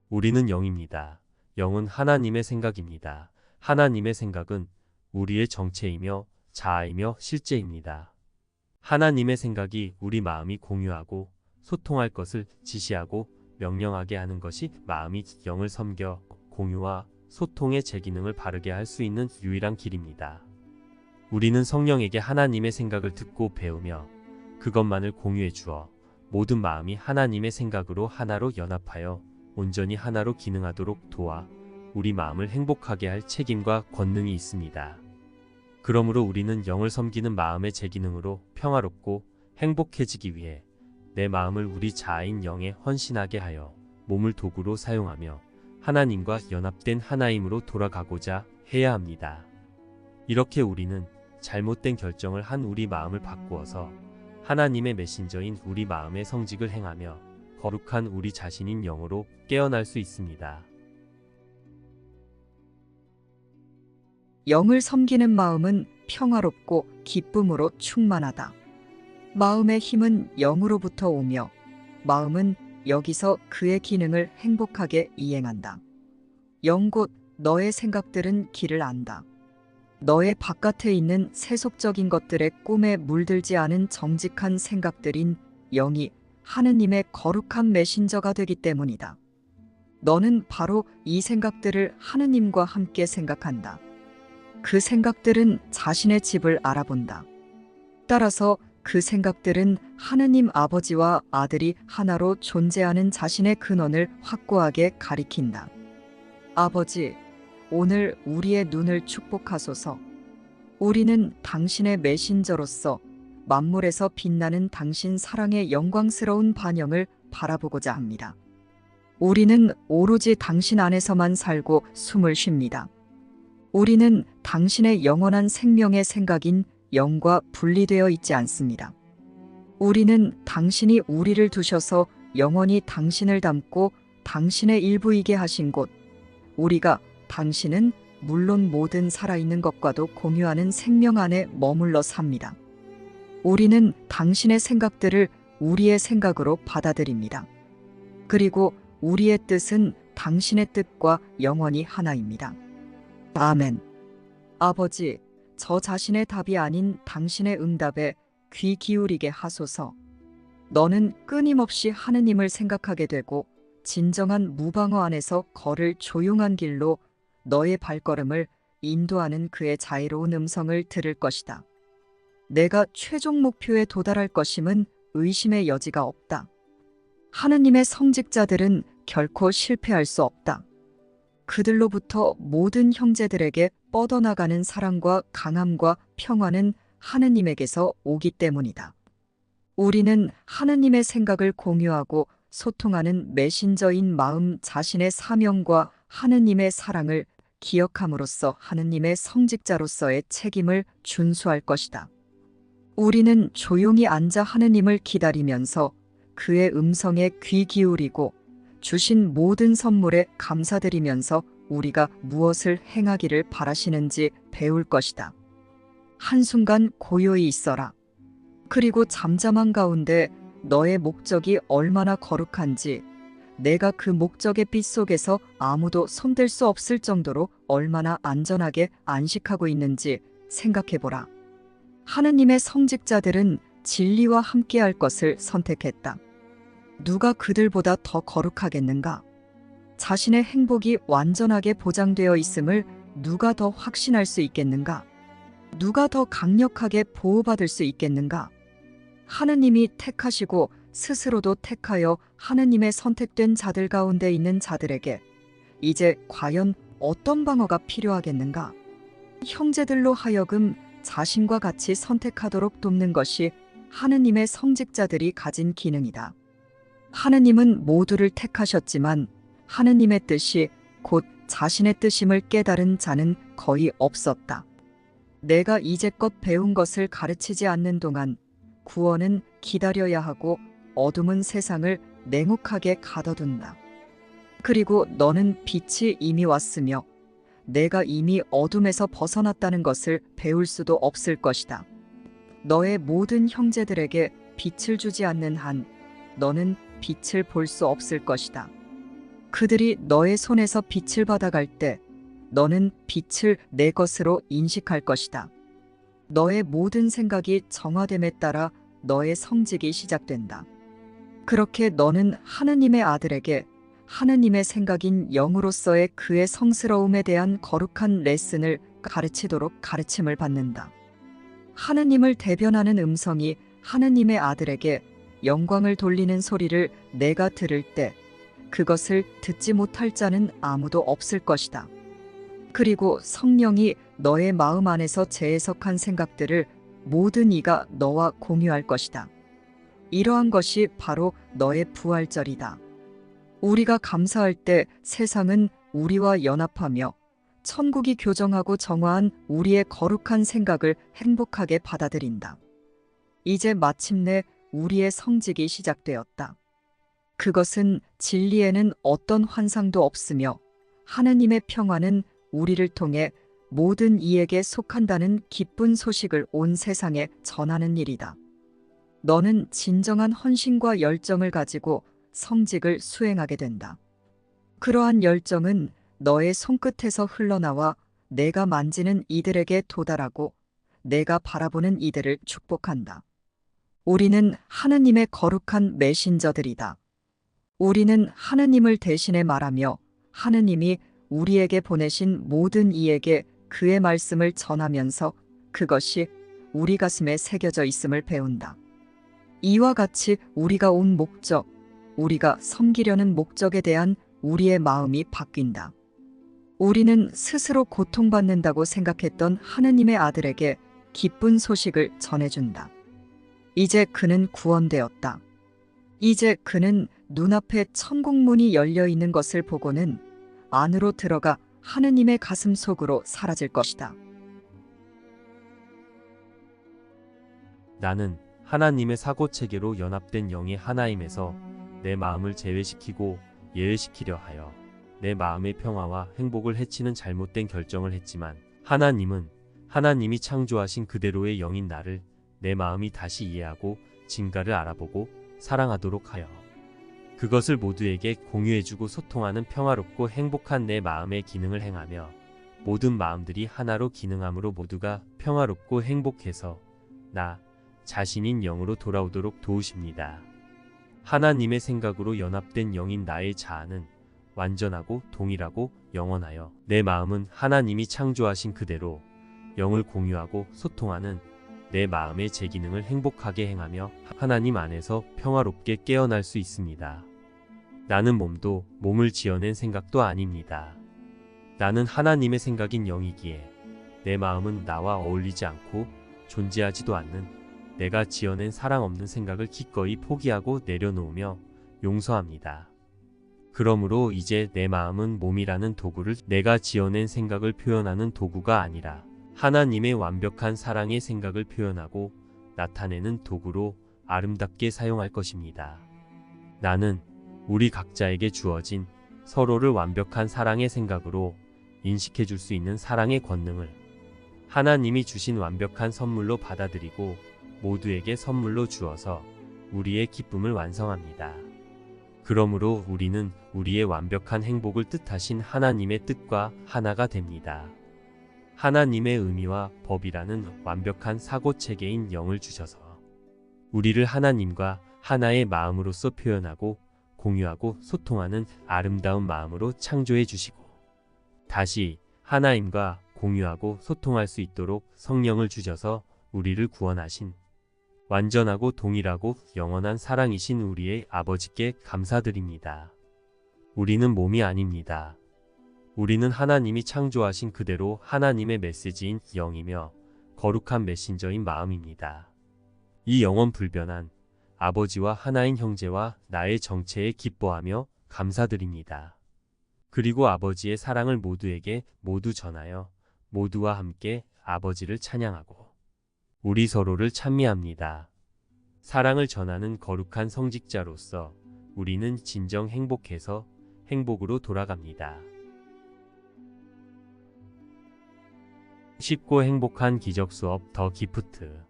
우리는 영입니다. 영은 하나님의 생각입니다. 하나님의 생각은 우리의 정체이며 자아이며 실제입니다. 하나님의 생각이 우리 마음이 공유하고 소통할 것을 지시하고 명령하게 하는 것이 마음이 영을 섬겨 공유와 소통의 제 기능을 바르게 할 수 있는 유일한 길입니다. 우리는 성령에게 하나님의 생각을 듣고 배우며 그것만을 공유해 주어 모든 마음이 하나님의 생각으로 하나로 연합하여 온전히 하나로 기능하도록 도와 우리 마음을 행복하게 할 책임과 권능이 있습니다. 그러므로 우리는 영을 섬기는 마음의 제기능으로 평화롭고 행복해지기 위해 내 마음을 우리 자아인 영에 헌신하게 하여 몸을 도구로 사용하며 하나님과 연합된 하나임으로 돌아가고자 해야 합니다. 이렇게 우리는 잘못된 결정을 한 우리 마음을 바꾸어서 하나님의 메신저인 우리 마음의 성직을 행하며 거룩한 우리 자신인 영으로 깨어날 수 있습니다. 영을 섬기는 마음은 평화롭고 기쁨으로 충만하다. 마음의 힘은 영으로부터 오며 마음은 여기서 그의 기능을 행복하게 이행한다. 영 곧 너의 생각들은 길을 안다. 너의 바깥에 있는 세속적인 것들의 꿈에 물들지 않은 정직한 생각들인 영이 하느님의 거룩한 메신저가 되기 때문이다. 너는 바로 이 생각들을 하느님과 함께 생각한다. 그 생각들은 자신의 집을 알아본다. 따라서 그 생각들은 하느님 아버지와 아들이 하나로 존재하는 자신의 근원을 확고하게 가리킨다. 아버지, 오늘 우리의 눈을 축복하소서. 우리는 당신의 메신저로서 만물에서 빛나는 당신 사랑의 영광스러운 반영을 바라보고자 합니다. 우리는 오로지 당신 안에서만 살고 숨을 쉽니다. 우리는 당신의 영원한 생명의 생각인 영과 분리되어 있지 않습니다. 우리는 당신이 우리를 두셔서 영원히 당신을 담고 당신의 일부이게 하신 곳, 우리가 당신은 물론 모든 살아있는 것과도 공유하는 생명 안에 머물러 삽니다. 우리는 당신의 생각들을 우리의 생각으로 받아들입니다. 그리고 우리의 뜻은 당신의 뜻과 영원히 하나입니다. 아멘. 아버지, 저 자신의 답이 아닌 당신의 응답에 귀 기울이게 하소서. 너는 끊임없이 하느님을 생각하게 되고 진정한 무방어 안에서 걸을 조용한 길로 너의 발걸음을 인도하는 그의 자애로운 음성을 들을 것이다. 내가 최종 목표에 도달할 것임은 의심의 여지가 없다. 하느님의 성직자들은 결코 실패할 수 없다. 그들로부터 모든 형제들에게 뻗어나가는 사랑과 강함과 평화는 하느님에게서 오기 때문이다. 우리는 하느님의 생각을 공유하고 소통하는 메신저인 마음 자신의 사명과 하느님의 사랑을 기억함으로써 하느님의 성직자로서의 책임을 준수할 것이다. 우리는 조용히 앉아 하느님을 기다리면서 그의 음성에 귀 기울이고 주신 모든 선물에 감사드리면서 우리가 무엇을 행하기를 바라시는지 배울 것이다. 한순간 고요히 있어라. 그리고 잠잠한 가운데 너의 목적이 얼마나 거룩한지, 내가 그 목적의 빛 속에서 아무도 손댈 수 없을 정도로 얼마나 안전하게 안식하고 있는지 생각해보라. 하느님의 성직자들은 진리와 함께할 것을 선택했다. 누가 그들보다 더 거룩하겠는가? 자신의 행복이 완전하게 보장되어 있음을 누가 더 확신할 수 있겠는가? 누가 더 강력하게 보호받을 수 있겠는가? 하느님이 택하시고 스스로도 택하여 하느님의 선택된 자들 가운데 있는 자들에게 이제 과연 어떤 방어가 필요하겠는가? 형제들로 하여금 자신과 같이 선택하도록 돕는 것이 하느님의 성직자들이 가진 기능이다. 하느님은 모두를 택하셨지만 하느님의 뜻이 곧 자신의 뜻임을 깨달은 자는 거의 없었다. 내가 이제껏 배운 것을 가르치지 않는 동안 구원은 기다려야 하고 어둠은 세상을 냉혹하게 가둬둔다. 그리고 너는 빛이 이미 왔으며 내가 이미 어둠에서 벗어났다는 것을 배울 수도 없을 것이다. 너의 모든 형제들에게 빛을 주지 않는 한 너는 빛을 볼 수 없을 것이다. 그들이 너의 손에서 빛을 받아갈 때 너는 빛을 내 것으로 인식할 것이다. 너의 모든 생각이 정화됨에 따라 너의 성직이 시작된다. 그렇게 너는 하느님의 아들에게 하느님의 생각인 영으로서의 그의 성스러움에 대한 거룩한 레슨을 가르치도록 가르침을 받는다. 하느님을 대변하는 음성이 하느님의 아들에게 영광을 돌리는 소리를 내가 들을 때 그것을 듣지 못할 자는 아무도 없을 것이다. 그리고 성령이 너의 마음 안에서 재해석한 생각들을 모든 이가 너와 공유할 것이다. 이러한 것이 바로 너의 부활절이다. 우리가 감사할 때 세상은 우리와 연합하며 천국이 교정하고 정화한 우리의 거룩한 생각을 행복하게 받아들인다. 이제 마침내 우리의 성직이 시작되었다. 그것은 진리에는 어떤 환상도 없으며 하느님의 평화는 우리를 통해 모든 이에게 속한다는 기쁜 소식을 온 세상에 전하는 일이다. 너는 진정한 헌신과 열정을 가지고 성직을 수행하게 된다. 그러한 열정은 너의 손끝에서 흘러나와 내가 만지는 이들에게 도달하고 내가 바라보는 이들을 축복한다. 우리는 하느님의 거룩한 메신저들이다. 우리는 하느님을 대신해 말하며 하느님이 우리에게 보내신 모든 이에게 그의 말씀을 전하면서 그것이 우리 가슴에 새겨져 있음을 배운다. 이와 같이 우리가 온 목적, 우리가 섬기려는 목적에 대한 우리의 마음이 바뀐다. 우리는 스스로 고통받는다고 생각했던 하느님의 아들에게 기쁜 소식을 전해준다. 이제 그는 구원되었다. 이제 그는 눈앞에 천국문이 열려 있는 것을 보고는 안으로 들어가 하느님의 가슴 속으로 사라질 것이다. 나는 하나님의 사고체계로 연합된 영의 하나임에서 내 마음을 제외시키고 예외시키려 하여 내 마음의 평화와 행복을 해치는 잘못된 결정을 했지만 하나님은 하나님이 창조하신 그대로의 영인 나를 내 마음이 다시 이해하고 진가를 알아보고 사랑하도록 하여 그것을 모두에게 공유해주고 소통하는 평화롭고 행복한 내 마음의 기능을 행하며 모든 마음들이 하나로 기능함으로 모두가 평화롭고 행복해서 나 자신인 영으로 돌아오도록 도우십니다. 하나님의 생각으로 연합된 영인 나의 자아는 완전하고 동일하고 영원하여 내 마음은 하나님이 창조하신 그대로 영을 공유하고 소통하는 내 마음의 제 기능을 행복하게 행하며 하나님 안에서 평화롭게 깨어날 수 있습니다. 나는 몸도 몸을 지어낸 생각도 아닙니다. 나는 하나님의 생각인 영이기에 내 마음은 나와 어울리지 않고 존재하지도 않는 내가 지어낸 사랑 없는 생각을 기꺼이 포기하고 내려놓으며 용서합니다. 그러므로 이제 내 마음은 몸이라는 도구를 내가 지어낸 생각을 표현하는 도구가 아니라 하나님의 완벽한 사랑의 생각을 표현하고 나타내는 도구로 아름답게 사용할 것입니다. 나는 우리 각자에게 주어진 서로를 완벽한 사랑의 생각으로 인식해 줄 수 있는 사랑의 권능을 하나님이 주신 완벽한 선물로 받아들이고 모두에게 선물로 주어서 우리의 기쁨을 완성합니다. 그러므로 우리는 우리의 완벽한 행복을 뜻하신 하나님의 뜻과 하나가 됩니다. 하나님의 의미와 법이라는 완벽한 사고체계인 영을 주셔서 우리를 하나님과 하나의 마음으로서 표현하고 공유하고 소통하는 아름다운 마음으로 창조해 주시고 다시 하나님과 공유하고 소통할 수 있도록 성령을 주셔서 우리를 구원하신 완전하고 동일하고 영원한 사랑이신 우리의 아버지께 감사드립니다. 우리는 몸이 아닙니다. 우리는 하나님이 창조하신 그대로 하나님의 메시지인 영이며 거룩한 메신저인 마음입니다. 이 영원 불변한 아버지와 하나인 형제와 나의 정체에 기뻐하며 감사드립니다. 그리고 아버지의 사랑을 모두에게 모두 전하여 모두와 함께 아버지를 찬양하고 우리 서로를 찬미합니다. 사랑을 전하는 거룩한 성직자로서 우리는 진정 행복해서 행복으로 돌아갑니다. 쉽고 행복한 기적 수업 더 기프트